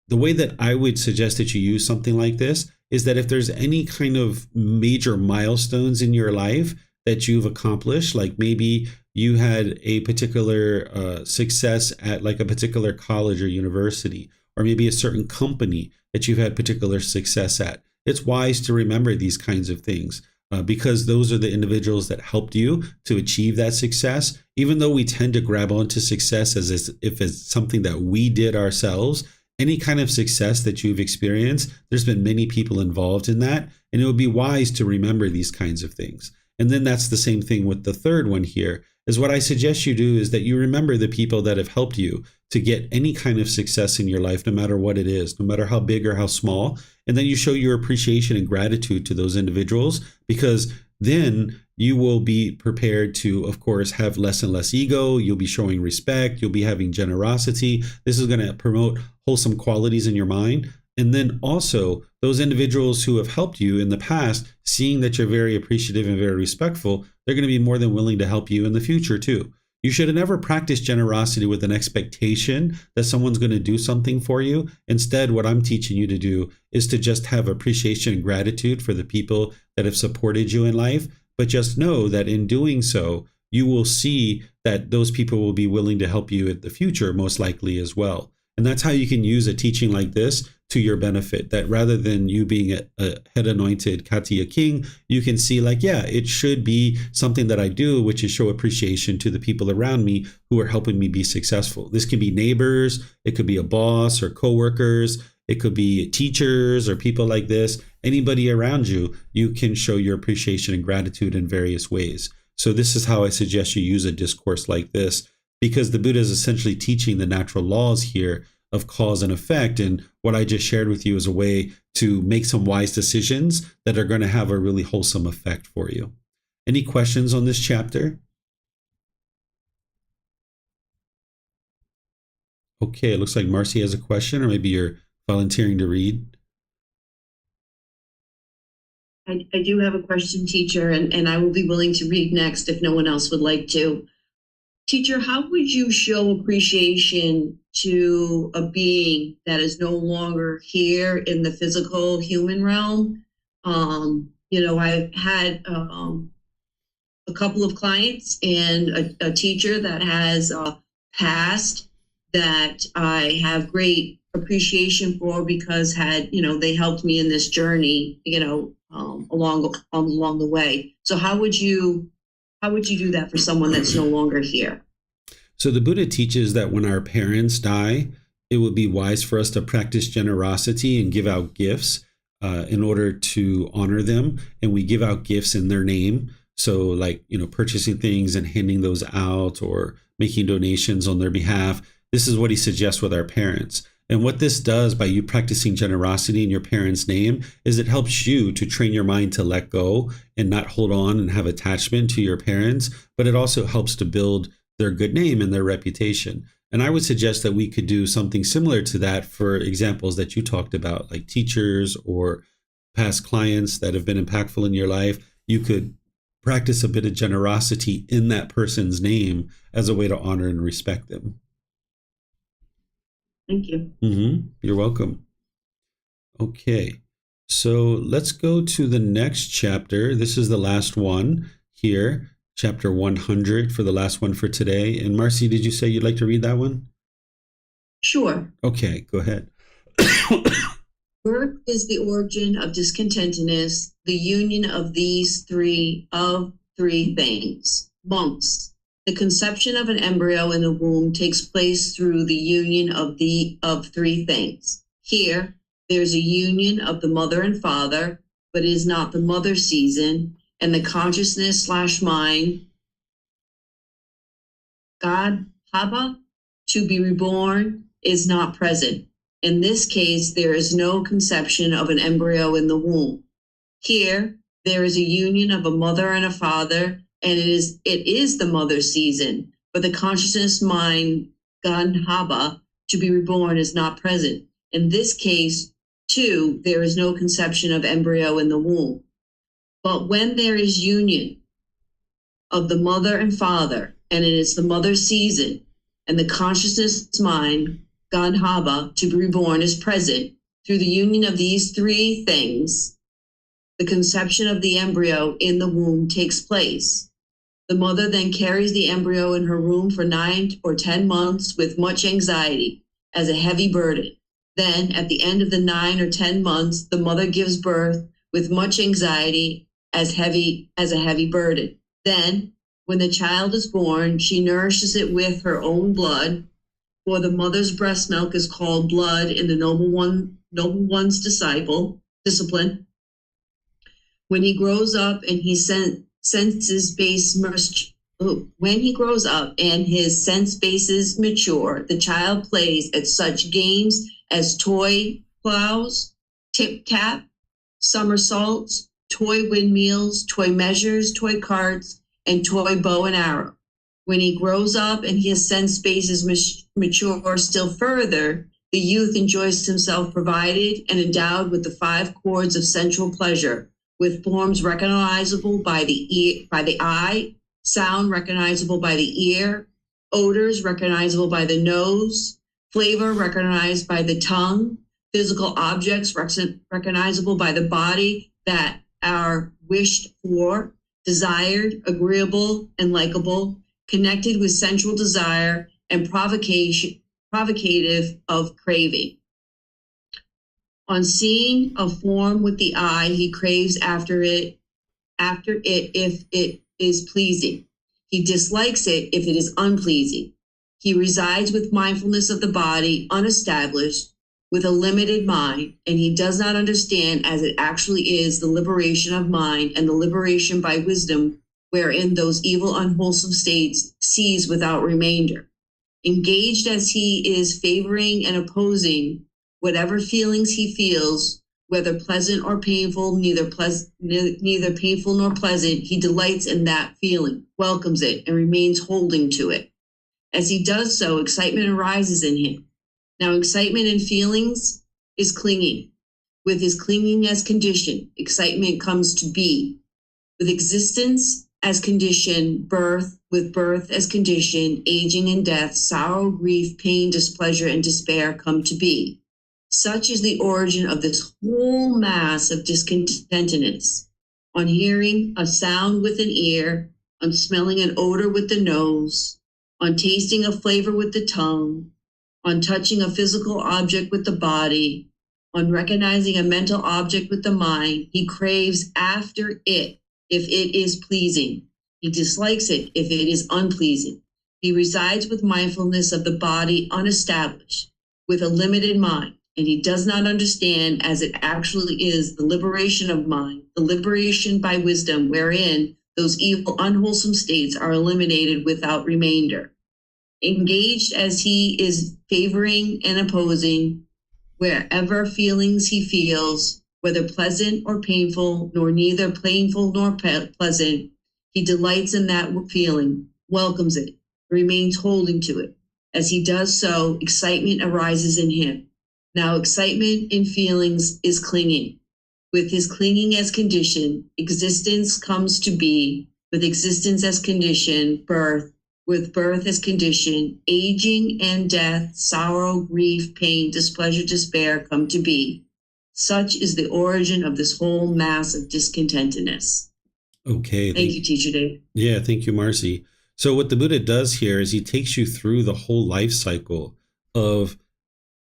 [SPEAKER 1] The way that I would suggest that you use something like this is that if there's any kind of major milestones in your life that you've accomplished, like maybe you had a particular success at like a particular college or university, or maybe a certain company that you've had particular success at, it's wise to remember these kinds of things. Because those are the individuals that helped you to achieve that success. Even though we tend to grab onto success as if it's something that we did ourselves, any kind of success that you've experienced, there's been many people involved in that, and it would be wise to remember these kinds of things. And then that's the same thing with the third one here, is what I suggest you do is that you remember the people that have helped you to get any kind of success in your life, no matter what it is, no matter how big or how small. And then you show your appreciation and gratitude to those individuals, because then you will be prepared to, of course, have less and less ego. You'll be showing respect. You'll be having generosity. This is going to promote wholesome qualities in your mind. And then also those individuals who have helped you in the past, seeing that you're very appreciative and very respectful, they're going to be more than willing to help you in the future too. You should never practice generosity with an expectation that someone's going to do something for you. Instead, what I'm teaching you to do is to just have appreciation and gratitude for the people that have supported you in life. But just know that in doing so, you will see that those people will be willing to help you in the future, most likely as well. And that's how you can use a teaching like this to your benefit, that rather than you being a head anointed Katiya king, you can see like, yeah, it should be something that I do, which is show appreciation to the people around me who are helping me be successful. This can be neighbors, it could be a boss or coworkers, it could be teachers or people like this. Anybody around you, you can show your appreciation and gratitude in various ways. So this is how I suggest you use a discourse like this, because the Buddha is essentially teaching the natural laws here of cause and effect. And what I just shared with you is a way to make some wise decisions that are going to have a really wholesome effect for you. Any questions on this chapter? Okay, it looks like Marcy has a question, or maybe you're volunteering to read.
[SPEAKER 5] I do have a question, teacher, and I will be willing to read next if no one else would like to. Teacher, how would you show appreciation to a being that is no longer here in the physical human realm? I've had a couple of clients and a teacher that has passed that I have great appreciation for because they helped me in this journey, along the way. So how would you do that for someone that's no longer here?
[SPEAKER 1] So the Buddha teaches that when our parents die, it would be wise for us to practice generosity and give out gifts in order to honor them. And we give out gifts in their name. So like, purchasing things and handing those out or making donations on their behalf. This is what he suggests with our parents. And what this does by you practicing generosity in your parents' name is it helps you to train your mind to let go and not hold on and have attachment to your parents, but it also helps to build their good name and their reputation. And I would suggest that we could do something similar to that for examples that you talked about, like teachers or past clients that have been impactful in your life. You could practice a bit of generosity in that person's name as a way to honor and respect them.
[SPEAKER 5] Thank you.
[SPEAKER 1] You're welcome. Okay, so let's go to the next chapter. This is the last one here, chapter 100 for the last one for today. And Marcy, did you say you'd like to read that one?
[SPEAKER 5] Sure.
[SPEAKER 1] Okay, go ahead.
[SPEAKER 5] Birth is the origin of discontentedness, the union of these three things. Monks. The conception of an embryo in the womb takes place through the union of three things. Here, there's a union of the mother and father, but it is not the mother season, and the consciousness/mind, God, Haba, to be reborn, is not present. In this case, there is no conception of an embryo in the womb. Here, there is a union of a mother and a father, and it is the mother's season, but the consciousness mind, Ganhaba, to be reborn, is not present. In this case, too, there is no conception of embryo in the womb. But when there is union of the mother and father, and it is the mother's season, and the consciousness mind, Ganhaba, to be reborn, is present, through the union of these three things, the conception of the embryo in the womb takes place. The mother then carries the embryo in her womb for 9 or 10 months with much anxiety as a heavy burden. Then, at the end of the 9 or 10 months, the mother gives birth with much anxiety as a heavy burden. Then, when the child is born, she nourishes it with her own blood, for the mother's breast milk is called blood in the noble one's discipline. When he grows up and his sense bases mature, the child plays at such games as toy plows, tip-tap, somersaults, toy windmills, toy measures, toy carts, and toy bow and arrow. When he grows up and his sense bases mature still further, the youth enjoys himself provided and endowed with the 5 chords of sensual pleasure, with forms recognizable by the eye, sound recognizable by the ear, odors recognizable by the nose, flavor recognized by the tongue, physical objects recognizable by the body that are wished for, desired, agreeable, and likable, connected with sensual desire and provocative of craving. On seeing a form with the eye, he craves after it if it is pleasing. He dislikes it if it is unpleasing. He resides with mindfulness of the body, unestablished, with a limited mind, and he does not understand as it actually is the liberation of mind and the liberation by wisdom, wherein those evil, unwholesome states cease without remainder. Engaged as he is favoring and opposing whatever feelings he feels, whether pleasant or painful, neither painful nor pleasant, he delights in that feeling, welcomes it, and remains holding to it. As he does so, excitement arises in him. Now, excitement in feelings is clinging. With his clinging as condition, excitement comes to be. With existence as condition, birth, with birth as condition, aging and death, sorrow, grief, pain, displeasure, and despair come to be. Such is the origin of this whole mass of discontentedness. On hearing a sound with an ear, on smelling an odor with the nose, on tasting a flavor with the tongue, on touching a physical object with the body, on recognizing a mental object with the mind, he craves after it if it is pleasing. He dislikes it if it is unpleasing. He resides with mindfulness of the body unestablished, with a limited mind, and he does not understand as it actually is the liberation of mind, the liberation by wisdom, wherein those evil, unwholesome states are eliminated without remainder. Engaged as he is favoring and opposing, wherever feelings he feels, whether pleasant or painful, nor neither painful nor pleasant, he delights in that feeling, welcomes it, remains holding to it. As he does so, excitement arises in him. Now excitement in feelings is clinging. With his clinging as condition, existence comes to be. With existence as condition, birth. With birth as condition, aging and death, sorrow, grief, pain, displeasure, despair come to be. Such is the origin of this whole mass of discontentedness.
[SPEAKER 1] Okay.
[SPEAKER 5] Thank you, Teacher Dave.
[SPEAKER 1] Yeah, thank you, Marcy. So what the Buddha does here is he takes you through the whole life cycle of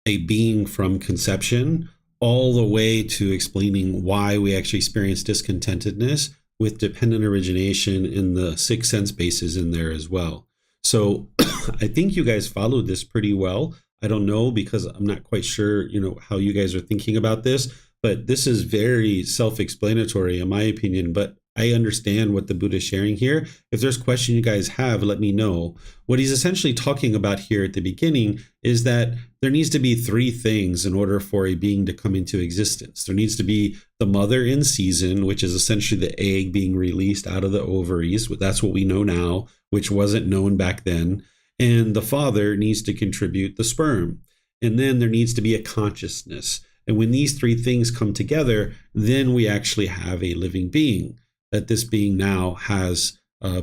[SPEAKER 1] a being from conception all the way to explaining why we actually experience discontentedness, with dependent origination in the 6 sense bases in there as well. So I think you guys followed this pretty well. I don't know, because I'm not quite sure, how you guys are thinking about this, but this is very self-explanatory in my opinion, but I understand what the Buddha is sharing here. If there's a question you guys have, let me know. What he's essentially talking about here at the beginning is that there needs to be 3 things in order for a being to come into existence. There needs to be the mother in season, which is essentially the egg being released out of the ovaries. That's what we know now, which wasn't known back then. And the father needs to contribute the sperm. And then there needs to be a consciousness. And when these 3 things come together, then we actually have a living being. That this being now has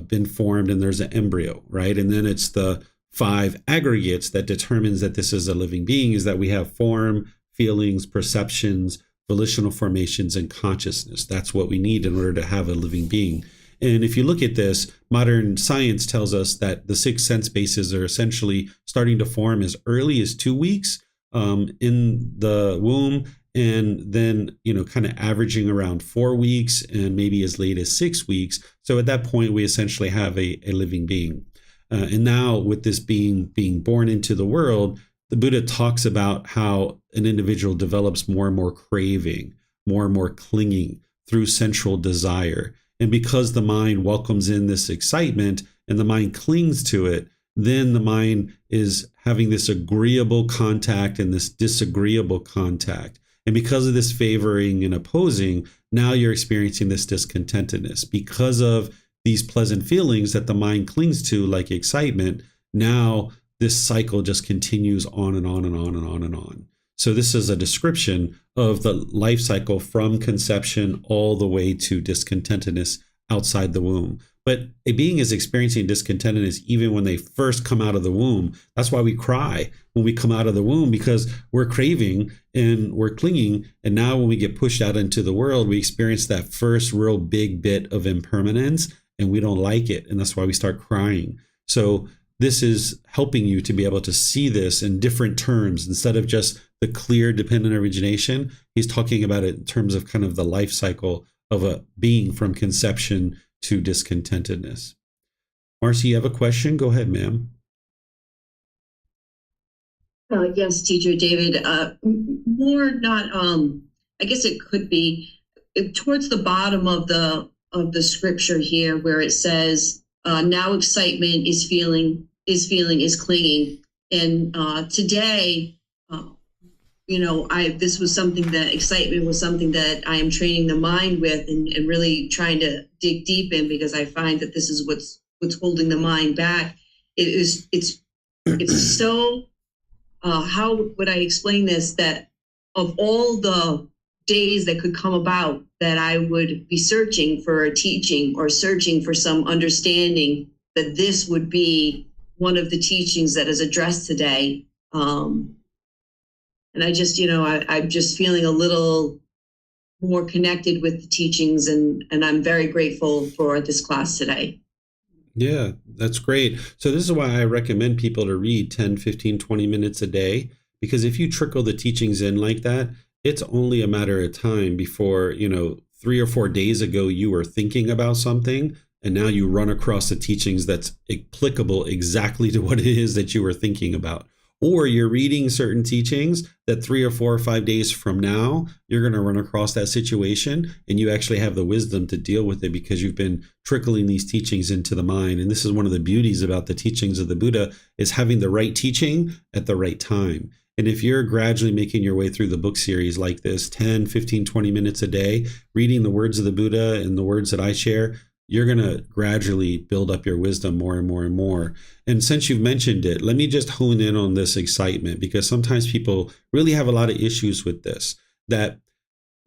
[SPEAKER 1] been formed, and there's an embryo, right? And then it's the 5 aggregates that determines that this is a living being, is that we have form, feelings, perceptions, volitional formations, and consciousness. That's what we need in order to have a living being. And if you look at this, modern science tells us that the 6 sense bases are essentially starting to form as early as 2 weeks in the womb, and then, kind of averaging around 4 weeks and maybe as late as 6 weeks. So at that point, we essentially have a living being. And now with this being born into the world, the Buddha talks about how an individual develops more and more craving, more and more clinging through sensual desire. And because the mind welcomes in this excitement and the mind clings to it, then the mind is having this agreeable contact and this disagreeable contact. And because of this favoring and opposing, now you're experiencing this discontentedness. Because of these pleasant feelings that the mind clings to, like excitement, now this cycle just continues on and on and on and on and on. So this is a description of the life cycle from conception all the way to discontentedness outside the womb. But a being is experiencing discontentedness even when they first come out of the womb. That's why we cry when we come out of the womb, because we're craving and we're clinging. And now when we get pushed out into the world, we experience that first real big bit of impermanence, and we don't like it. And that's why we start crying. So this is helping you to be able to see this in different terms instead of just the clear dependent origination. He's talking about it in terms of kind of the life cycle of a being from conception to discontentedness. Marcy, you have a question? Go ahead, ma'am.
[SPEAKER 5] Yes, Teacher David. More not. I guess it could be towards the bottom of the scripture here, where it says, "Now excitement is feeling is clinging." And today, this was something that excitement was something that I am training the mind with, and really trying to dig deep in, because I find that this is what's holding the mind back. It's so how would I explain this, that of all the days that could come about that I would be searching for a teaching or searching for some understanding that this would be one of the teachings that is addressed today. And I just, I'm just feeling a little more connected with the teachings, and I'm very grateful for this class today.
[SPEAKER 1] Yeah, that's great. So this is why I recommend people to read 10, 15, 20 minutes a day, because if you trickle the teachings in like that, it's only a matter of time before, 3 or 4 days ago, you were thinking about something and now you run across the teachings that's applicable exactly to what it is that you were thinking about. Or you're reading certain teachings that 3 or 4 or 5 days from now, you're going to run across that situation and you actually have the wisdom to deal with it because you've been trickling these teachings into the mind. And this is one of the beauties about the teachings of the Buddha, is having the right teaching at the right time. And if you're gradually making your way through the book series like this, 10, 15, 20 minutes a day, reading the words of the Buddha and the words that I share, you're going to gradually build up your wisdom more and more and more. And since you've mentioned it, let me just hone in on this excitement, because sometimes people really have a lot of issues with this, that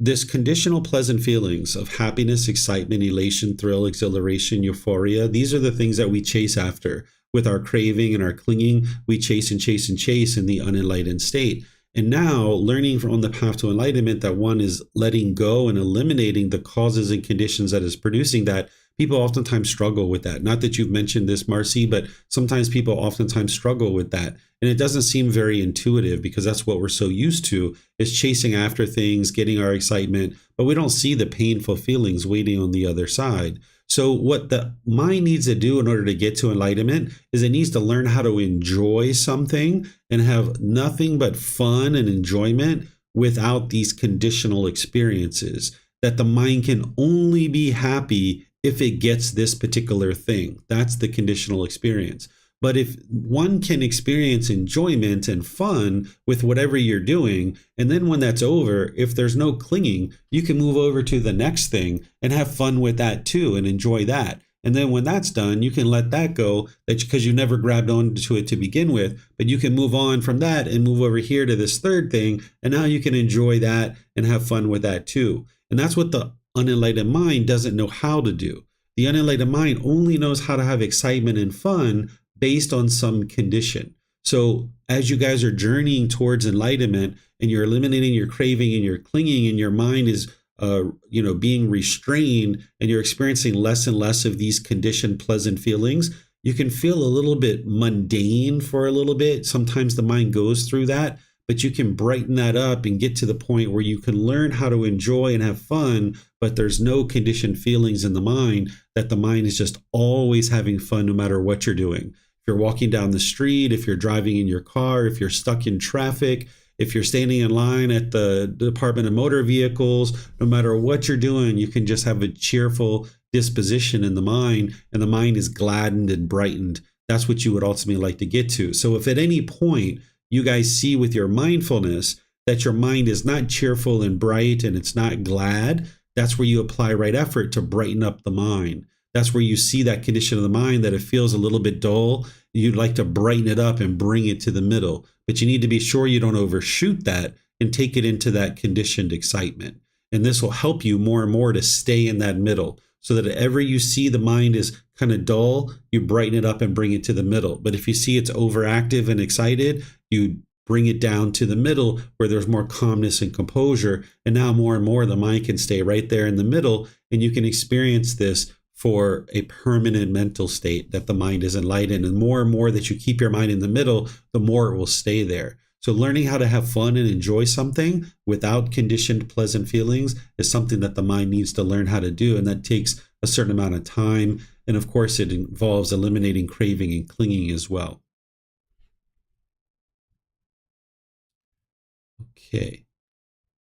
[SPEAKER 1] this conditional pleasant feelings of happiness, excitement, elation, thrill, exhilaration, euphoria, these are the things that we chase after with our craving and our clinging. We chase and chase and chase in the unenlightened state. And now learning on the path to enlightenment that one is letting go and eliminating the causes and conditions that is producing that. People oftentimes struggle with that. Not that you've mentioned this, Marcy, but sometimes people oftentimes struggle with that. And it doesn't seem very intuitive, because that's what we're so used to, is chasing after things, getting our excitement, but we don't see the painful feelings waiting on the other side. So what the mind needs to do in order to get to enlightenment is it needs to learn how to enjoy something and have nothing but fun and enjoyment without these conditional experiences, that the mind can only be happy if it gets this particular thing. That's the conditional experience. But if one can experience enjoyment and fun with whatever you're doing, and then when that's over, if there's no clinging, you can move over to the next thing and have fun with that too and enjoy that. And then when that's done, you can let that go, because you never grabbed onto it to begin with, but you can move on from that and move over here to this third thing. And now you can enjoy that and have fun with that too. And that's what the unenlightened mind doesn't know how to do. The unenlightened mind only knows how to have excitement and fun based on some condition. So as you guys are journeying towards enlightenment and you're eliminating your craving and your clinging, and your mind is being restrained, and you're experiencing less and less of these conditioned pleasant feelings, you can feel a little bit mundane for a little bit. Sometimes the mind goes through that, but you can brighten that up and get to the point where you can learn how to enjoy and have fun, but there's no conditioned feelings in the mind, that the mind is just always having fun no matter what you're doing. If you're walking down the street, if you're driving in your car, if you're stuck in traffic, if you're standing in line at the Department of Motor Vehicles, no matter what you're doing, you can just have a cheerful disposition in the mind, and the mind is gladdened and brightened. That's what you would ultimately like to get to. So if at any point you guys see with your mindfulness that your mind is not cheerful and bright and it's not glad, that's where you apply right effort to brighten up the mind. That's where you see that condition of the mind that it feels a little bit dull. You'd like to brighten it up and bring it to the middle, but you need to be sure you don't overshoot that and take it into that conditioned excitement. And this will help you more and more to stay in that middle, so that ever you see the mind is kind of dull, you brighten it up and bring it to the middle. But if you see it's overactive and excited, you bring it down to the middle where there's more calmness and composure. And now more and more the mind can stay right there in the middle, and you can experience this for a permanent mental state, that the mind is enlightened. And more that you keep your mind in the middle, the more it will stay there. So learning how to have fun and enjoy something without conditioned pleasant feelings is something that the mind needs to learn how to do. And that takes a certain amount of time. And of course, it involves eliminating craving and clinging as well. Okay.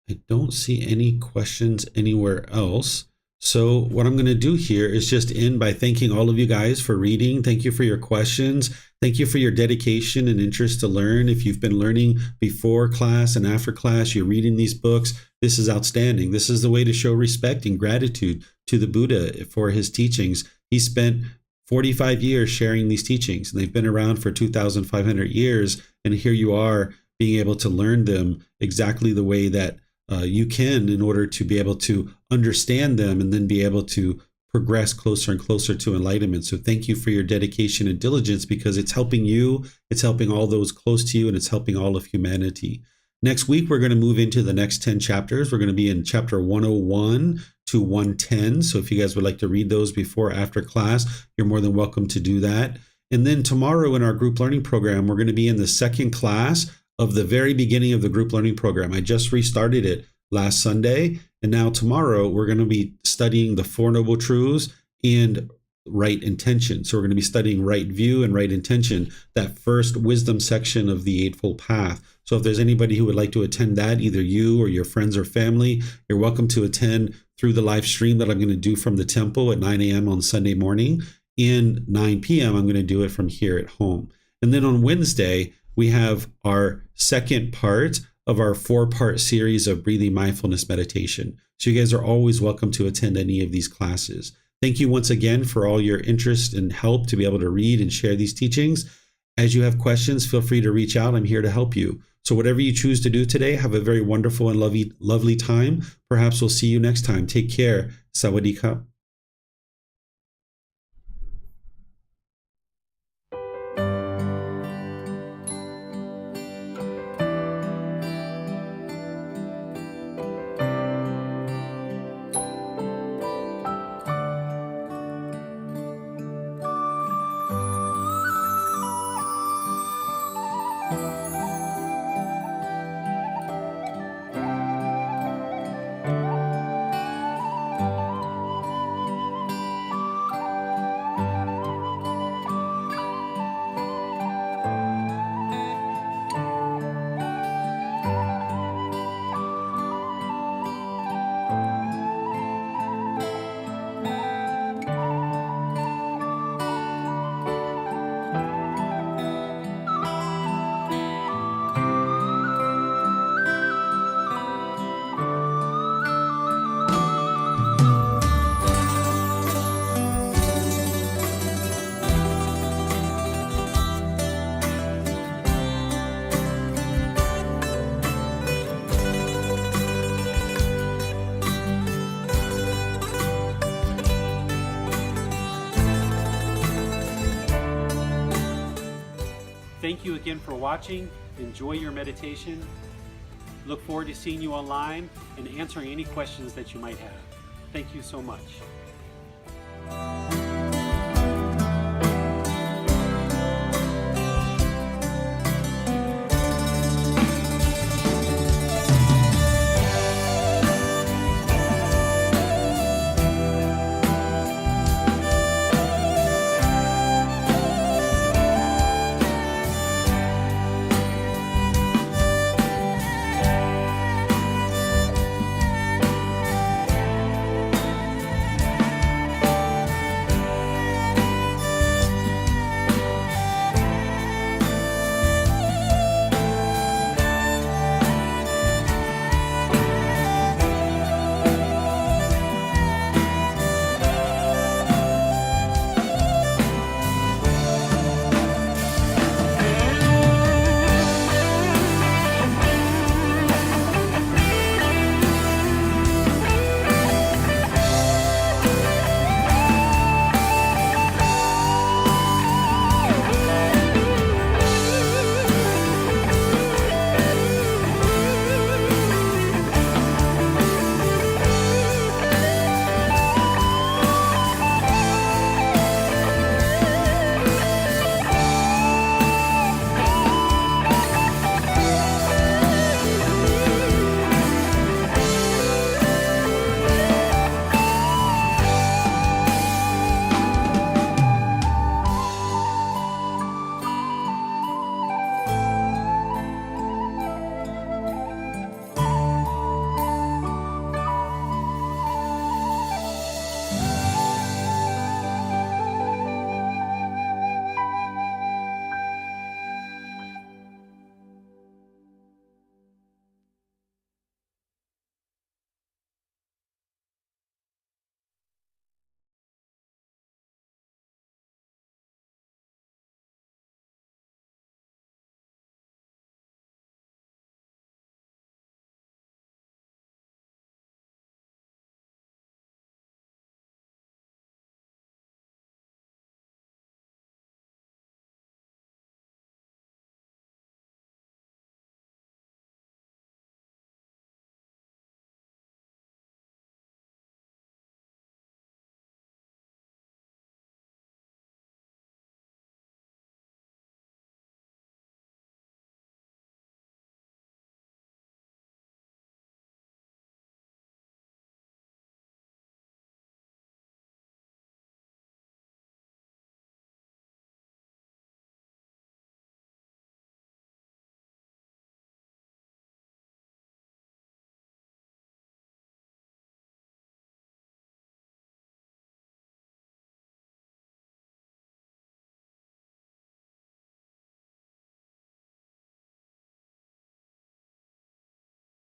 [SPEAKER 1] I don't see any questions anywhere else. So what I'm going to do here is just end by thanking all of you guys for reading. Thank you for your questions. Thank you for your dedication and interest to learn. If you've been learning before class and after class, you're reading these books, this is outstanding. This is the way to show respect and gratitude to the Buddha for his teachings. He spent 45 years sharing these teachings, and they've been around for 2,500 years. And here you are being able to learn them exactly the way that you can in order to be able to understand them and then be able to progress closer and closer to enlightenment. So thank you for your dedication and diligence, because it's helping you, it's helping all those close to you, and it's helping all of humanity. Next week, we're going to move into the next 10 chapters. We're going to be in chapter 101 to 110. So if you guys would like to read those before or after class, you're more than welcome to do that. And then tomorrow in our group learning program, we're going to be in the second class of the very beginning of the group learning program. I just restarted it last Sunday. And now tomorrow, we're going to be studying the Four Noble Truths and right intention. So we're going to be studying right view and right intention, that first wisdom section of the Eightfold Path. So if there's anybody who would like to attend that, either you or your friends or family, you're welcome to attend through the live stream that I'm going to do from the temple at 9 a.m. on Sunday morning. And 9 p.m., I'm going to do it from here at home. And then on Wednesday, we have our second part of our 4-part series of breathing mindfulness meditation. So you guys are always welcome to attend any of these classes. Thank you once again for all your interest and help to be able to read and share these teachings. As you have questions, feel free to reach out. I'm here to help you. So whatever you choose to do today, have a very wonderful and lovely time. Perhaps we'll see you next time. Take care. Sawadee-ka. Thank you again for watching. Enjoy your meditation. Look forward to seeing you online and answering any questions that you might have. Thank you so much.